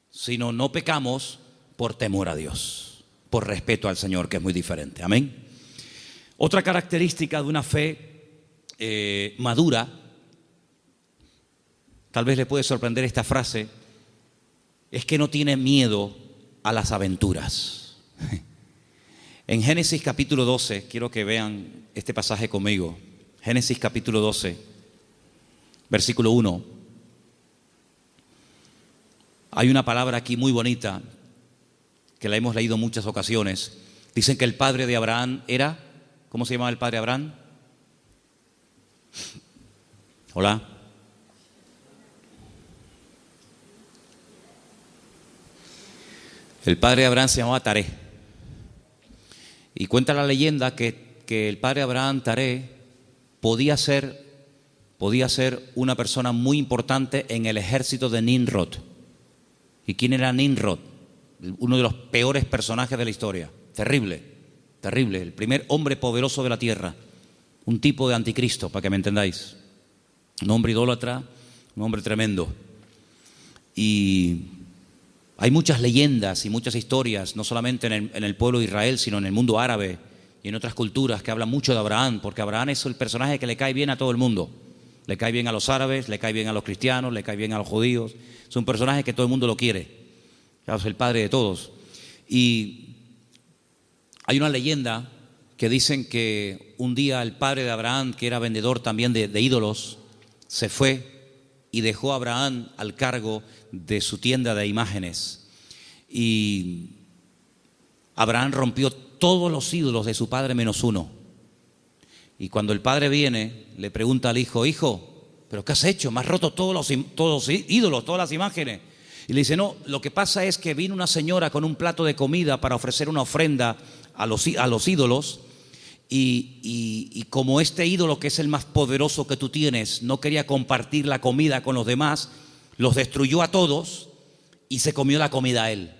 sino no pecamos por temor a Dios, por respeto al Señor, que es muy diferente. Amén. Otra característica de una fe madura, tal vez le puede sorprender esta frase, es que no tiene miedo a las aventuras. En Génesis capítulo 12, quiero que vean este pasaje conmigo. Génesis capítulo 12, versículo 1. Hay una palabra aquí muy bonita que la hemos leído en muchas ocasiones. Dicen que el padre de Abraham era, ¿cómo se llamaba el padre de Abraham? Hola. El padre de Abraham se llamaba Taré. Y cuenta la leyenda que el padre de Abraham, Taré, podía ser una persona muy importante en el ejército de Nimrod. ¿Y quién era Nimrod? Uno de los peores personajes de la historia. Terrible, terrible. El primer hombre poderoso de la tierra. Un tipo de anticristo, para que me entendáis. Un hombre idólatra, un hombre tremendo. Y hay muchas leyendas y muchas historias, no solamente en el pueblo de Israel, sino en el mundo árabe y en otras culturas que hablan mucho de Abraham, porque Abraham es el personaje que le cae bien a todo el mundo. Le cae bien a los árabes, le cae bien a los cristianos, le cae bien a los judíos. Es un personaje que todo el mundo lo quiere. Es el padre de todos. Y hay una leyenda que dicen que un día el padre de Abraham, que era vendedor también de ídolos, se fue y dejó a Abraham al cargo de su tienda de imágenes. Y Abraham rompió todos los ídolos de su padre menos uno. Y cuando el padre viene, le pregunta al hijo, hijo, ¿pero qué has hecho? Me has roto todos los ídolos, todas las imágenes. Y le dice, no, lo que pasa es que vino una señora con un plato de comida para ofrecer una ofrenda a los ídolos y como este ídolo, que es el más poderoso que tú tienes, no quería compartir la comida con los demás, los destruyó a todos y se comió la comida a él.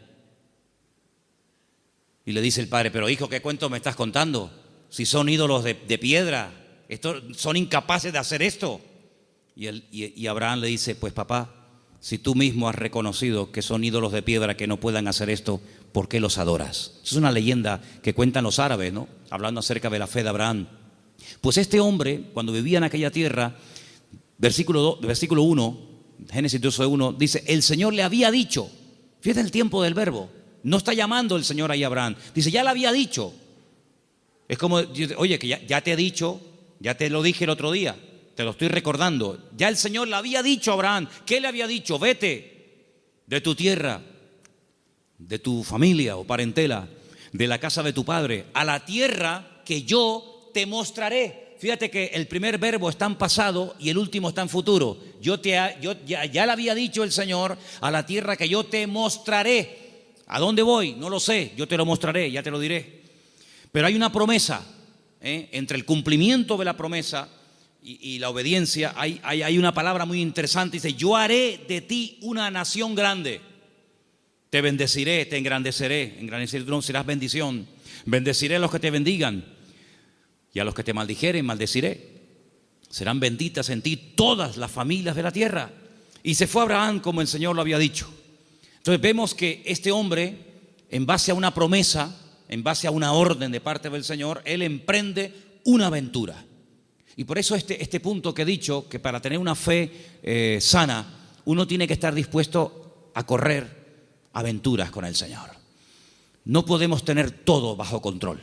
Y le dice el padre, pero hijo, ¿qué cuento me estás contando? Si son ídolos de piedra, son incapaces de hacer esto. Y Abraham le dice, pues papá, si tú mismo has reconocido que son ídolos de piedra que no puedan hacer esto, ¿por qué los adoras? Es una leyenda que cuentan los árabes, ¿no? Hablando acerca de la fe de Abraham. Pues este hombre, cuando vivía en aquella tierra, versículo 1, Génesis 12:1, dice, el Señor le había dicho, fíjate el tiempo del verbo, no está llamando el Señor ahí a Abraham, dice, ya le había dicho. Es como, oye, que ya te he dicho, ya te lo dije el otro día, te lo estoy recordando. Ya el Señor le había dicho a Abraham. ¿Qué le había dicho? Vete de tu tierra, de tu familia o parentela, de la casa de tu padre, a la tierra que yo te mostraré. Fíjate que el primer verbo está en pasado y el último está en futuro. Ya le había dicho el Señor, a la tierra que yo te mostraré. ¿A dónde voy? No lo sé, yo te lo mostraré, ya te lo diré. Pero hay una promesa, entre el cumplimiento de la promesa y la obediencia, hay una palabra muy interesante. Dice, yo haré de ti una nación grande. Te bendeciré, te engrandeceré. Engrandeceré, tú serás bendición. Bendeciré a los que te bendigan. Y a los que te maldijeren, maldeciré. Serán benditas en ti todas las familias de la tierra. Y se fue Abraham como el Señor lo había dicho. Entonces vemos que este hombre en base a una promesa, en base a una orden de parte del Señor, él emprende una aventura. Y por eso este punto que he dicho, que para tener una fe sana, uno tiene que estar dispuesto a correr aventuras con el Señor. No podemos tener todo bajo control.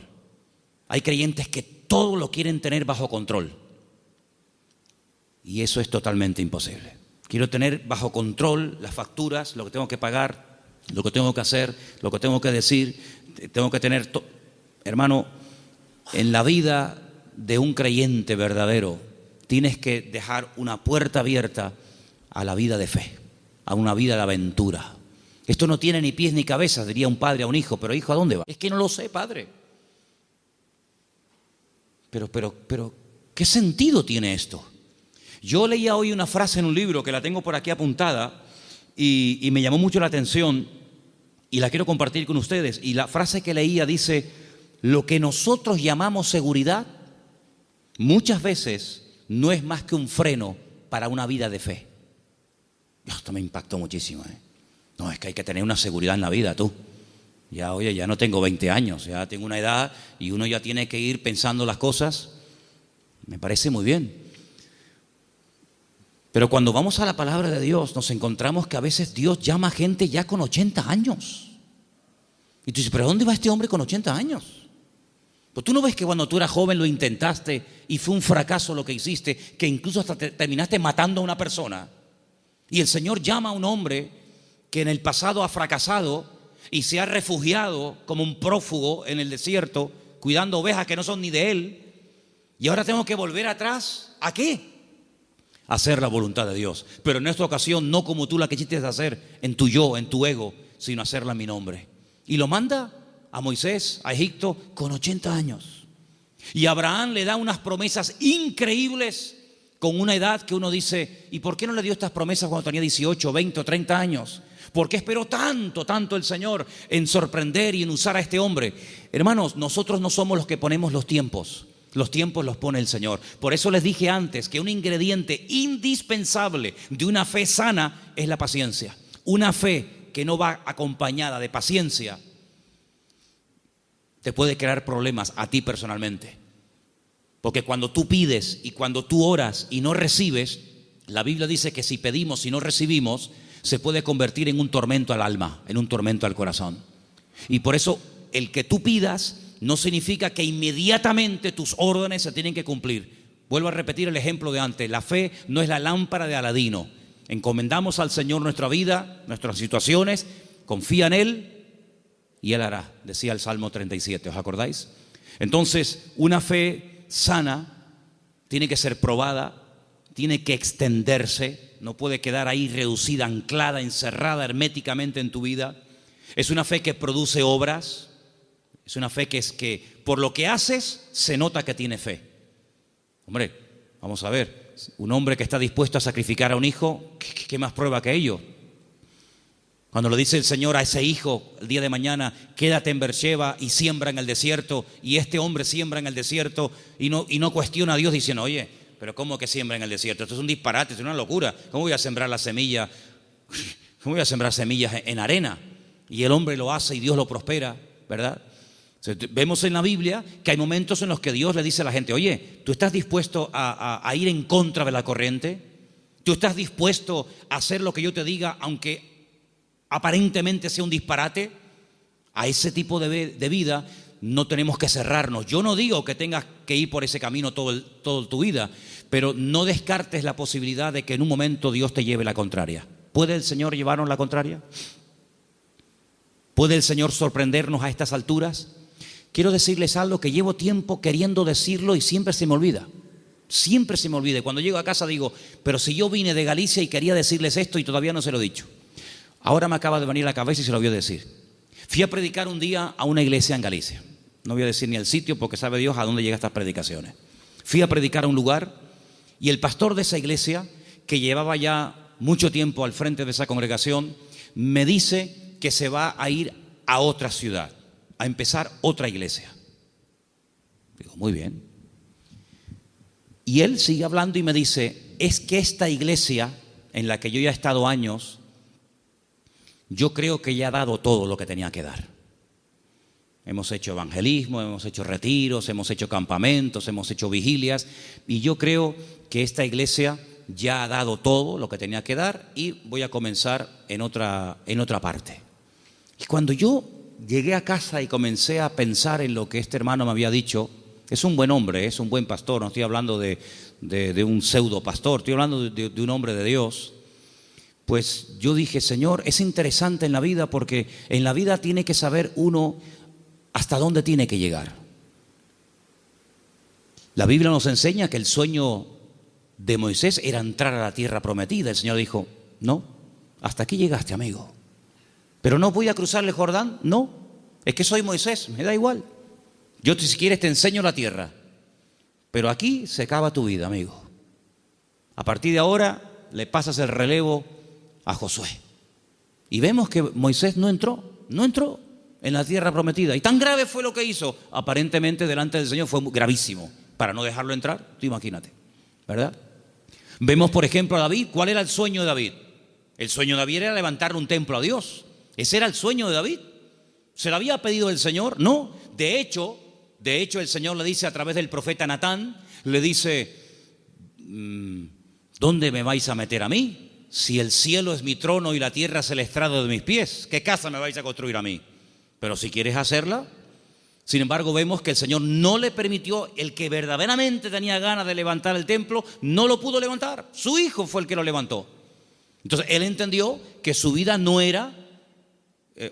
Hay creyentes que todo lo quieren tener bajo control. Y eso es totalmente imposible. Quiero tener bajo control las facturas, lo que tengo que pagar, lo que tengo que hacer, lo que tengo que decir. Tengo que tener... Hermano, en la vida de un creyente verdadero, tienes que dejar una puerta abierta a la vida de fe, a una vida de aventura. Esto no tiene ni pies ni cabeza, diría un padre a un hijo. Pero hijo, ¿a dónde va? Es que no lo sé, padre. Pero, ¿qué sentido tiene esto? Yo leía hoy una frase en un libro que la tengo por aquí apuntada y me llamó mucho la atención y la quiero compartir con ustedes. Y la frase que leía dice: lo que nosotros llamamos seguridad muchas veces no es más que un freno para una vida de fe. Esto me impactó muchísimo, No, es que hay que tener una seguridad en la vida, tú. Ya, oye, ya no tengo 20 años, ya tengo una edad y uno ya tiene que ir pensando las cosas. Me parece muy bien. Pero cuando vamos a la palabra de Dios, nos encontramos que a veces Dios llama a gente ya con 80 años. Y tú dices, ¿pero dónde va este hombre con 80 años? Pues tú no ves que cuando tú eras joven lo intentaste y fue un fracaso lo que hiciste, que incluso hasta terminaste matando a una persona. Y el Señor llama a un hombre que en el pasado ha fracasado y se ha refugiado como un prófugo en el desierto, cuidando ovejas que no son ni de él. Y ahora tengo que volver atrás. ¿A qué? A hacer la voluntad de Dios. Pero en esta ocasión no como tú la que quisiste hacer en tu yo, en tu ego, sino hacerla en mi nombre. Y lo manda a Moisés, a Egipto, con 80 años. Y Abraham le da unas promesas increíbles con una edad que uno dice, ¿y por qué no le dio estas promesas cuando tenía 18, 20 o 30 años? ¿Por qué esperó tanto el Señor en sorprender y en usar a este hombre? Hermanos, nosotros no somos los que ponemos los tiempos. Los tiempos los pone el Señor. Por eso les dije antes que un ingrediente indispensable de una fe sana es la paciencia. Una fe que no va acompañada de paciencia te puede crear problemas a ti personalmente. Porque cuando tú pides y cuando tú oras y no recibes, la Biblia dice que si pedimos y no recibimos, se puede convertir en un tormento al alma, en un tormento al corazón. Y por eso el que tú pidas no significa que inmediatamente tus órdenes se tienen que cumplir. Vuelvo a repetir el ejemplo de antes. La fe no es la lámpara de Aladino. Encomendamos al Señor nuestra vida, nuestras situaciones, confía en Él y Él hará, decía el Salmo 37, ¿os acordáis? Entonces, una fe sana tiene que ser probada, tiene que extenderse, no puede quedar ahí reducida, anclada, encerrada herméticamente en tu vida. Es una fe que produce obras. Es una fe que es que por lo que haces se nota que tiene fe. Hombre, vamos a ver, un hombre que está dispuesto a sacrificar a un hijo, ¿qué más prueba que ello? Cuando le dice el Señor a ese hijo el día de mañana, quédate en Beersheba y siembra en el desierto, y este hombre siembra en el desierto y no cuestiona a Dios diciendo, oye, pero ¿cómo que siembra en el desierto? Esto es un disparate, es una locura. ¿Cómo voy a sembrar la semilla? ¿Cómo voy a sembrar semillas en arena? Y el hombre lo hace y Dios lo prospera, ¿verdad? Vemos en la Biblia que hay momentos en los que Dios le dice a la gente, oye, ¿tú estás dispuesto a ir en contra de la corriente? ¿Tú estás dispuesto a hacer lo que yo te diga, aunque aparentemente sea un disparate? A ese tipo de vida no tenemos que cerrarnos. Yo no digo que tengas que ir por ese camino toda tu vida, pero no descartes la posibilidad de que en un momento Dios te lleve la contraria. ¿Puede el Señor llevarnos la contraria? ¿Puede el Señor sorprendernos a estas alturas? Quiero decirles algo que llevo tiempo queriendo decirlo y siempre se me olvida. Siempre se me olvida. Cuando llego a casa digo, pero si yo vine de Galicia y quería decirles esto y todavía no se lo he dicho. Ahora me acaba de venir a la cabeza y se lo voy a decir. Fui a predicar un día a una iglesia en Galicia. No voy a decir ni el sitio porque sabe Dios a dónde llegan estas predicaciones. Fui a predicar a un lugar y el pastor de esa iglesia, que llevaba ya mucho tiempo al frente de esa congregación, me dice que se va a ir a otra ciudad, a empezar otra iglesia. Digo, muy bien. Y él sigue hablando y me dice, es que esta iglesia en la que yo ya he estado años, yo creo que ya ha dado todo lo que tenía que dar. Hemos hecho evangelismo, hemos hecho retiros, hemos hecho campamentos, hemos hecho vigilias, y yo creo que esta iglesia ya ha dado todo lo que tenía que dar, y voy a comenzar en otra parte. Y cuando yo llegué a casa y comencé a pensar en lo que este hermano me había dicho, es un buen hombre, es un buen pastor, no estoy hablando de un pseudo pastor, estoy hablando de un hombre de Dios. Pues yo dije, Señor, es interesante en la vida, porque en la vida tiene que saber uno hasta dónde tiene que llegar. La Biblia nos enseña que el sueño de Moisés era entrar a la tierra prometida. El Señor dijo, no, hasta aquí llegaste, amigo. Pero no voy a cruzar el Jordán, no, es que soy Moisés, me da igual. Yo si quieres te enseño la tierra, pero aquí se acaba tu vida, amigo. A partir de ahora le pasas el relevo a Josué. Y vemos que Moisés no entró en la tierra prometida. Y tan grave fue lo que hizo, aparentemente delante del Señor fue gravísimo, para no dejarlo entrar, tú imagínate, ¿verdad? Vemos, por ejemplo, a David. ¿Cuál era el sueño de David? El sueño de David era levantar un templo a Dios. Ese era el sueño de David. ¿Se lo había pedido el Señor? No. De hecho, el Señor le dice a través del profeta Natán, le dice, ¿dónde me vais a meter a mí? Si el cielo es mi trono y la tierra es el estrado de mis pies, ¿qué casa me vais a construir a mí? Pero si quieres hacerla. Sin embargo, vemos que el Señor no le permitió. El que verdaderamente tenía ganas de levantar el templo no lo pudo levantar. Su hijo fue el que lo levantó. Entonces él entendió que su vida no era,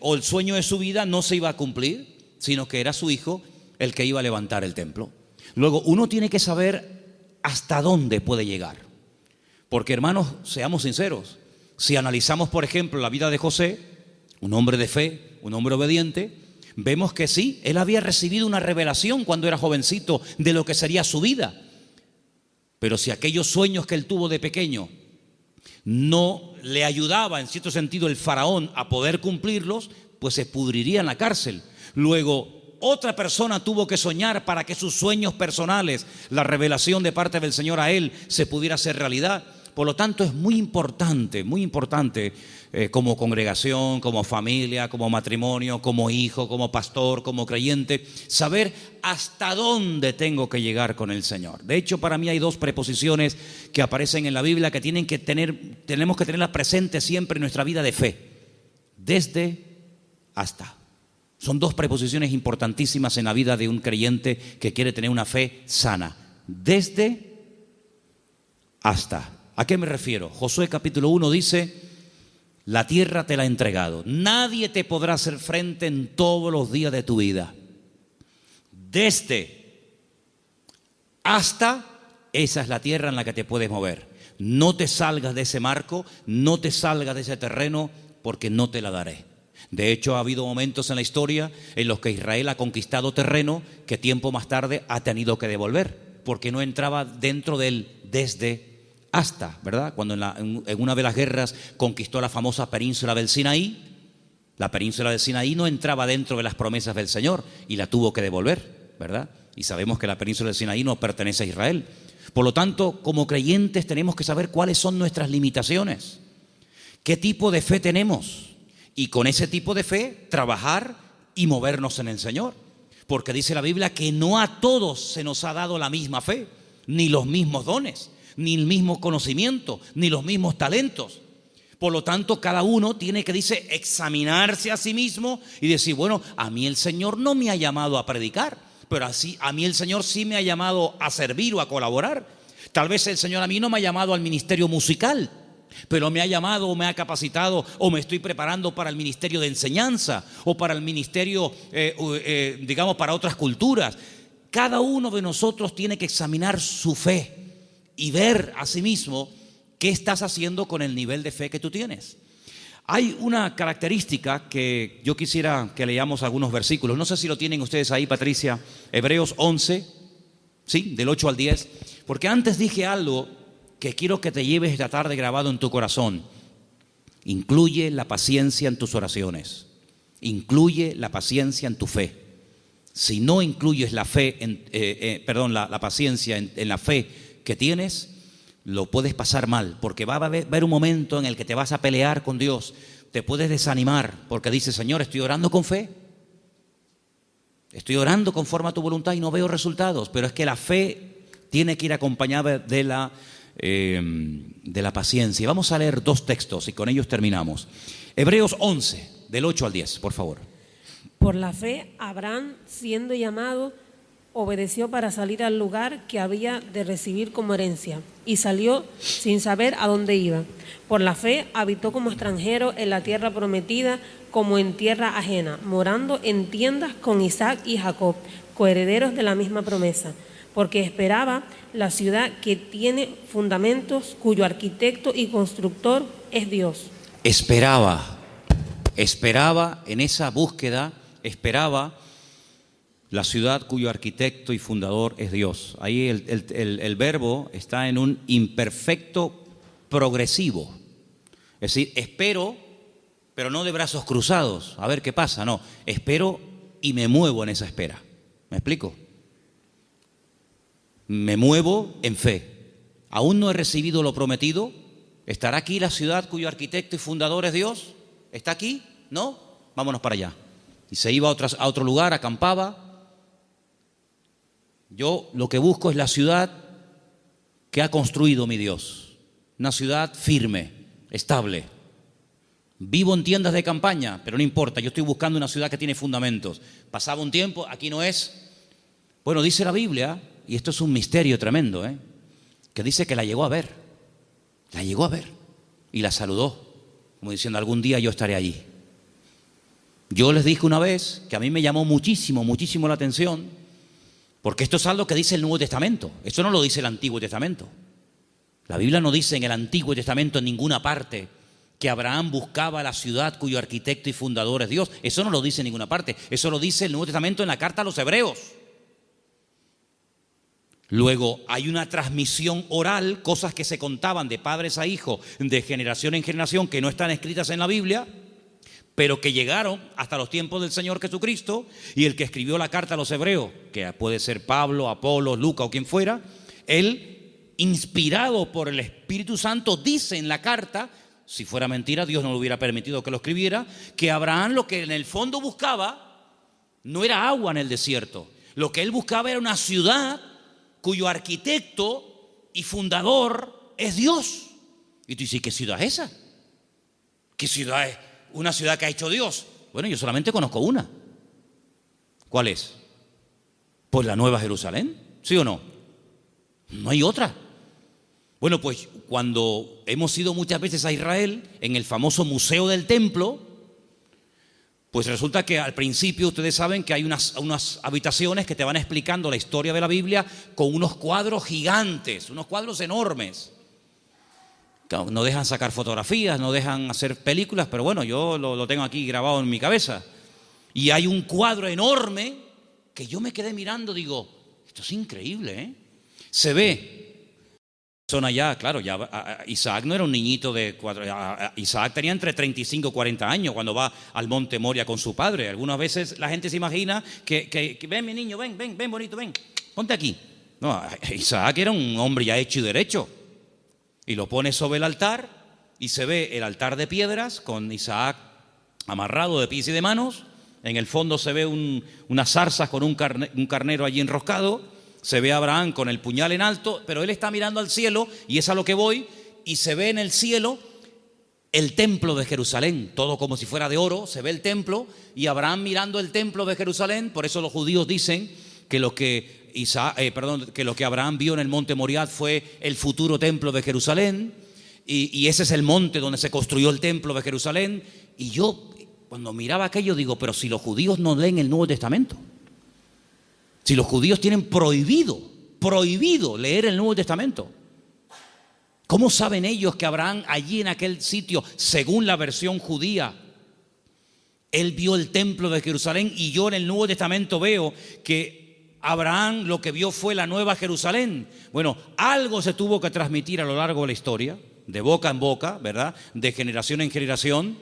o el sueño de su vida no se iba a cumplir, sino que era su hijo el que iba a levantar el templo. Luego, uno tiene que saber hasta dónde puede llegar. Porque, hermanos, seamos sinceros, si analizamos, por ejemplo, la vida de José, un hombre de fe, un hombre obediente, vemos que sí, él había recibido una revelación cuando era jovencito de lo que sería su vida. Pero si aquellos sueños que él tuvo de pequeño no le ayudaba, en cierto sentido, el faraón a poder cumplirlos, pues se pudriría en la cárcel. Luego, otra persona tuvo que soñar para que sus sueños personales, la revelación de parte del Señor a él, se pudiera hacer realidad. Por lo tanto, es muy importante como congregación, como familia, como matrimonio, como hijo, como pastor, como creyente, saber hasta dónde tengo que llegar con el Señor. De hecho, para mí hay dos preposiciones que aparecen en la Biblia que tenemos que tenerlas presentes siempre en nuestra vida de fe. Desde, hasta. Son dos preposiciones importantísimas en la vida de un creyente que quiere tener una fe sana. Desde, hasta. ¿A qué me refiero? Josué capítulo 1 dice, la tierra te la he entregado. Nadie te podrá hacer frente en todos los días de tu vida. Desde, hasta, esa es la tierra en la que te puedes mover. No te salgas de ese marco, no te salgas de ese terreno, porque no te la daré. De hecho, ha habido momentos en la historia en los que Israel ha conquistado terreno que tiempo más tarde ha tenido que devolver, porque no entraba dentro del desde hasta, ¿verdad? Cuando en una de las guerras conquistó la famosa península del Sinaí, la península del Sinaí no entraba dentro de las promesas del Señor y la tuvo que devolver, ¿verdad? Y sabemos que la península del Sinaí no pertenece a Israel. Por lo tanto, como creyentes tenemos que saber cuáles son nuestras limitaciones, qué tipo de fe tenemos, y con ese tipo de fe trabajar y movernos en el Señor. Porque dice la Biblia que no a todos se nos ha dado la misma fe, ni los mismos dones, ni el mismo conocimiento, ni los mismos talentos. Por lo tanto, cada uno tiene que, dice, examinarse a sí mismo y decir, bueno, a mí el Señor no me ha llamado a predicar, pero así a mí el Señor sí me ha llamado a servir o a colaborar. Tal vez el Señor a mí no me ha llamado al ministerio musical, pero me ha llamado o me ha capacitado o me estoy preparando para el ministerio de enseñanza o para el ministerio, digamos, para otras culturas. Cada uno de nosotros tiene que examinar su fe y ver a sí mismo qué estás haciendo con el nivel de fe que tú tienes. Hay una característica que yo quisiera que leamos algunos versículos. No sé si lo tienen ustedes ahí, Patricia. Hebreos 11, ¿sí? Del 8 al 10. Porque antes dije algo que quiero que te lleves esta tarde grabado en tu corazón. Incluye la paciencia en tus oraciones. Incluye la paciencia en tu fe. Si no incluyes la fe, la paciencia en la fe que tienes, lo puedes pasar mal, porque va a haber un momento en el que te vas a pelear con Dios, te puedes desanimar, porque dices, Señor, estoy orando con fe, Estoy orando conforme a tu voluntad y no veo resultados, pero es que la fe tiene que ir acompañada de la paciencia. Vamos a leer 2 textos y con ellos terminamos. Hebreos 11, del 8 al 10, por favor. Por la fe, Abraham, siendo llamado, obedeció para salir al lugar que había de recibir como herencia y salió sin saber a dónde iba. Por la fe, habitó como extranjero en la tierra prometida, como en tierra ajena, morando en tiendas con Isaac y Jacob, coherederos de la misma promesa, porque esperaba la ciudad que tiene fundamentos, cuyo arquitecto y constructor es Dios. Esperaba en esa búsqueda, esperaba la ciudad cuyo arquitecto y fundador es Dios. Ahí el verbo está en un imperfecto progresivo. Es decir, espero, pero no de brazos cruzados, a ver qué pasa. No, espero y me muevo en esa espera. ¿Me explico? Me muevo en fe. Aún no he recibido lo prometido. ¿Estará aquí la ciudad cuyo arquitecto y fundador es Dios? ¿Está aquí? ¿No? Vámonos para allá. Y se iba a otro lugar, acampaba. Yo lo que busco es la ciudad que ha construido mi Dios. Una ciudad firme, estable. Vivo en tiendas de campaña, pero no importa, yo estoy buscando una ciudad que tiene fundamentos. Pasaba un tiempo, aquí no es. Bueno, dice la Biblia, y esto es un misterio tremendo, que dice que la llegó a ver. La llegó a ver y la saludó, como diciendo, algún día yo estaré allí. Yo les dije una vez que a mí me llamó muchísimo la atención, porque esto es algo que dice el Nuevo Testamento. Esto no lo dice el Antiguo Testamento. La Biblia no dice en el Antiguo Testamento en ninguna parte que Abraham buscaba la ciudad cuyo arquitecto y fundador es Dios. Eso no lo dice en ninguna parte. Eso lo dice el Nuevo Testamento en la carta a los Hebreos. Luego hay una transmisión oral, cosas que se contaban de padres a hijos, de generación en generación, que no están escritas en la Biblia, pero que llegaron hasta los tiempos del Señor Jesucristo, y el que escribió la carta a los Hebreos, que puede ser Pablo, Apolos, Lucas o quien fuera, él, inspirado por el Espíritu Santo, dice en la carta, si fuera mentira, Dios no le hubiera permitido que lo escribiera, que Abraham lo que en el fondo buscaba no era agua en el desierto. Lo que él buscaba era una ciudad cuyo arquitecto y fundador es Dios. Y tú dices, ¿qué ciudad es esa? ¿Qué ciudad es? Una ciudad que ha hecho Dios. Bueno, yo solamente conozco una. ¿Cuál es? Pues la Nueva Jerusalén, ¿sí o no? No hay otra. Bueno, pues cuando hemos ido muchas veces a Israel, en el famoso Museo del Templo, pues resulta que al principio ustedes saben que hay unas habitaciones que te van explicando la historia de la Biblia con unos cuadros gigantes, unos cuadros enormes. No dejan sacar fotografías, no dejan hacer películas, pero bueno, yo lo tengo aquí grabado en mi cabeza. Y hay un cuadro enorme que yo me quedé mirando, digo, esto es increíble, Se ve. Son allá, claro, ya Isaac no era un niñito de 4, Isaac tenía entre 35 y 40 años cuando va al monte Moria con su padre. Algunas veces la gente se imagina que ven mi niño, ven bonito, ven, ponte aquí. No, Isaac era un hombre ya hecho y derecho. Y lo pone sobre el altar y se ve el altar de piedras con Isaac amarrado de pies y de manos. En el fondo se ve unas zarzas con un carnero allí enroscado. Se ve a Abraham con el puñal en alto, pero él está mirando al cielo y es a lo que voy. Y se ve en el cielo el templo de Jerusalén, todo como si fuera de oro. Se ve el templo y Abraham mirando el templo de Jerusalén. Por eso los judíos dicen que lo que Abraham vio en el monte Moriah fue el futuro templo de Jerusalén, y ese es el monte donde se construyó el templo de Jerusalén. Y yo cuando miraba aquello digo, pero si los judíos no leen el Nuevo Testamento, si los judíos tienen prohibido leer el Nuevo Testamento, ¿cómo saben ellos que Abraham allí en aquel sitio, según la versión judía, él vio el templo de Jerusalén? Y yo en el Nuevo Testamento veo que Abraham lo que vio fue la Nueva Jerusalén. Bueno, algo se tuvo que transmitir a lo largo de la historia, de boca en boca, ¿verdad? De generación en generación,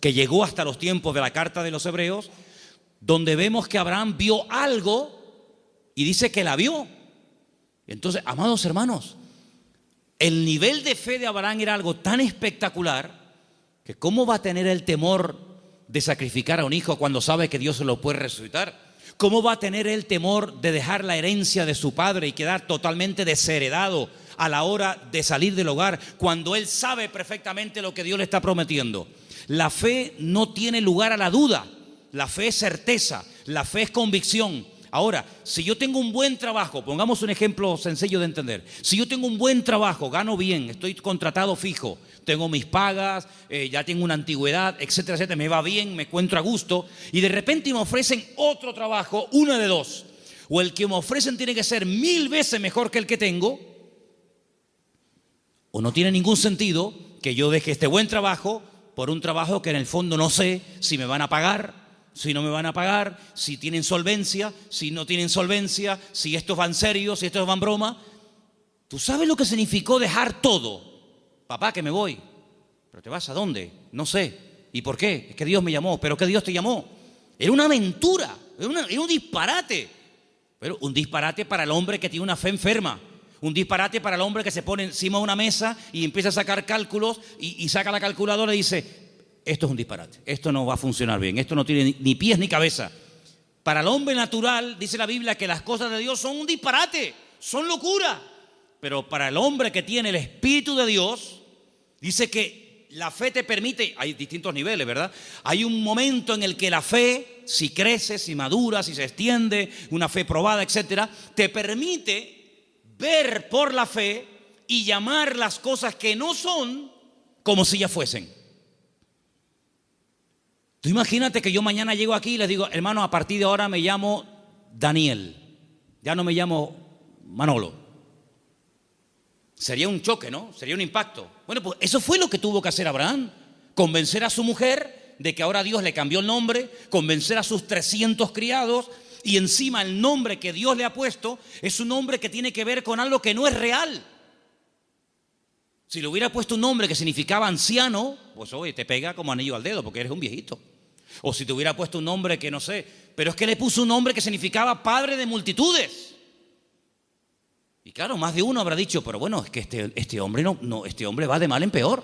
que llegó hasta los tiempos de la carta de los Hebreos, donde vemos que Abraham vio algo y dice que la vio. Entonces, amados hermanos, el nivel de fe de Abraham era algo tan espectacular que ¿cómo va a tener el temor de sacrificar a un hijo cuando sabe que Dios se lo puede resucitar? ¿Cómo va a tener él temor de dejar la herencia de su padre y quedar totalmente desheredado a la hora de salir del hogar cuando él sabe perfectamente lo que Dios le está prometiendo? La fe no tiene lugar a la duda. La fe es certeza, la fe es convicción. Ahora, si yo tengo un buen trabajo, pongamos un ejemplo sencillo de entender. Si yo tengo un buen trabajo, gano bien, estoy contratado fijo, tengo mis pagas, ya tengo una antigüedad, etcétera, etcétera, me va bien, me encuentro a gusto, y de repente me ofrecen otro trabajo, una de dos. O el que me ofrecen tiene que ser 1000 veces mejor que el que tengo, o no tiene ningún sentido que yo deje este buen trabajo por un trabajo que en el fondo no sé si me van a pagar, si no me van a pagar, si tienen solvencia, si no tienen solvencia, si estos van serios, si estos van broma. ¿Tú sabes lo que significó dejar todo? Papá, que me voy. ¿Pero te vas a dónde? No sé. ¿Y por qué? Es que Dios me llamó. ¿Pero qué Dios te llamó? Era una aventura, era un disparate. Pero un disparate para el hombre que tiene una fe enferma. Un disparate para el hombre que se pone encima de una mesa y empieza a sacar cálculos y saca la calculadora y dice: esto es un disparate, esto no va a funcionar bien, esto no tiene ni pies ni cabeza. Para el hombre natural, dice la Biblia, que las cosas de Dios son un disparate, son locura. Pero para el hombre que tiene el Espíritu de Dios, dice que la fe te permite, hay distintos niveles, ¿verdad? Hay un momento en el que la fe, si crece, si madura, si se extiende, una fe probada, etcétera, te permite ver por la fe y llamar las cosas que no son como si ya fuesen. Tú imagínate que yo mañana llego aquí y les digo: hermano, a partir de ahora me llamo Daniel, ya no me llamo Manolo. Sería un choque, ¿no? Sería un impacto. Bueno, pues eso fue lo que tuvo que hacer Abraham: convencer a su mujer de que ahora Dios le cambió el nombre, convencer a sus 300 criados, y encima el nombre que Dios le ha puesto es un nombre que tiene que ver con algo que no es real. Si le hubiera puesto un nombre que significaba anciano, pues oye, te pega como anillo al dedo porque eres un viejito. O si te hubiera puesto un nombre que no sé, pero es que le puso un nombre que significaba padre de multitudes. Y claro, más de uno habrá dicho: pero bueno, es que este hombre este hombre va de mal en peor.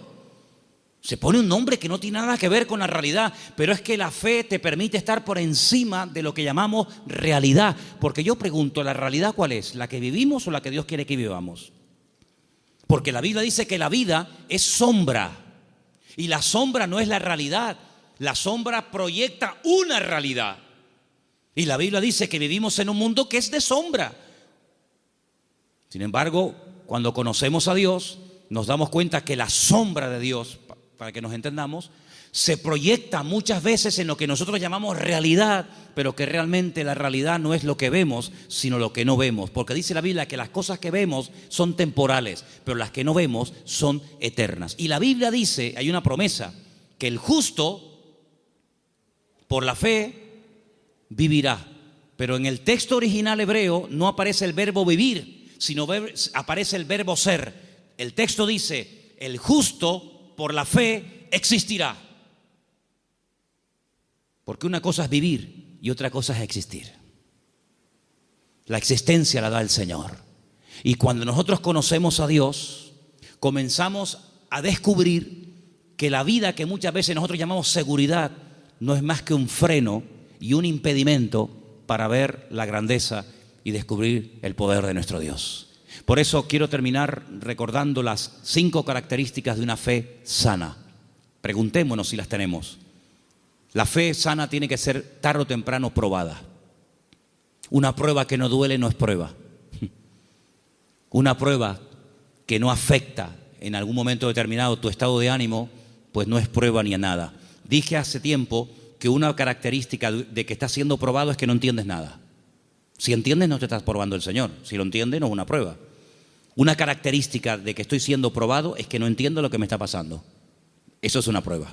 Se pone un nombre que no tiene nada que ver con la realidad. Pero es que la fe te permite estar por encima de lo que llamamos realidad. Porque yo pregunto, ¿la realidad cuál es? ¿La que vivimos o la que Dios quiere que vivamos? Porque la Biblia dice que la vida es sombra. Y la sombra no es la realidad. La sombra proyecta una realidad. Y la Biblia dice que vivimos en un mundo que es de sombra. Sin embargo, cuando conocemos a Dios, nos damos cuenta que la sombra de Dios, para que nos entendamos, se proyecta muchas veces en lo que nosotros llamamos realidad, pero que realmente la realidad no es lo que vemos, sino lo que no vemos. Porque dice la Biblia que las cosas que vemos son temporales, pero las que no vemos son eternas. Y la Biblia dice, hay una promesa, que el justo por la fe vivirá. Pero en el texto original hebreo no aparece el verbo vivir, sino aparece el verbo ser. El texto dice: el justo por la fe existirá. Porque una cosa es vivir y otra cosa es existir. La existencia la da el Señor. Y cuando nosotros conocemos a Dios, comenzamos a descubrir que la vida que muchas veces nosotros llamamos seguridad no es más que un freno y un impedimento para ver la grandeza y descubrir el poder de nuestro Dios. Por eso quiero terminar recordando las 5 características de una fe sana. Preguntémonos si las tenemos. La fe sana tiene que ser tarde o temprano probada. Una prueba que no duele no es prueba. Una prueba que no afecta en algún momento determinado tu estado de ánimo, pues no es prueba ni a nada. Dije hace tiempo que una característica de que estás siendo probado es que no entiendes nada. Si entiendes, no te estás probando el Señor. Si lo entiendes, no es una prueba. Una característica de que estoy siendo probado es que no entiendo lo que me está pasando. Eso es una prueba.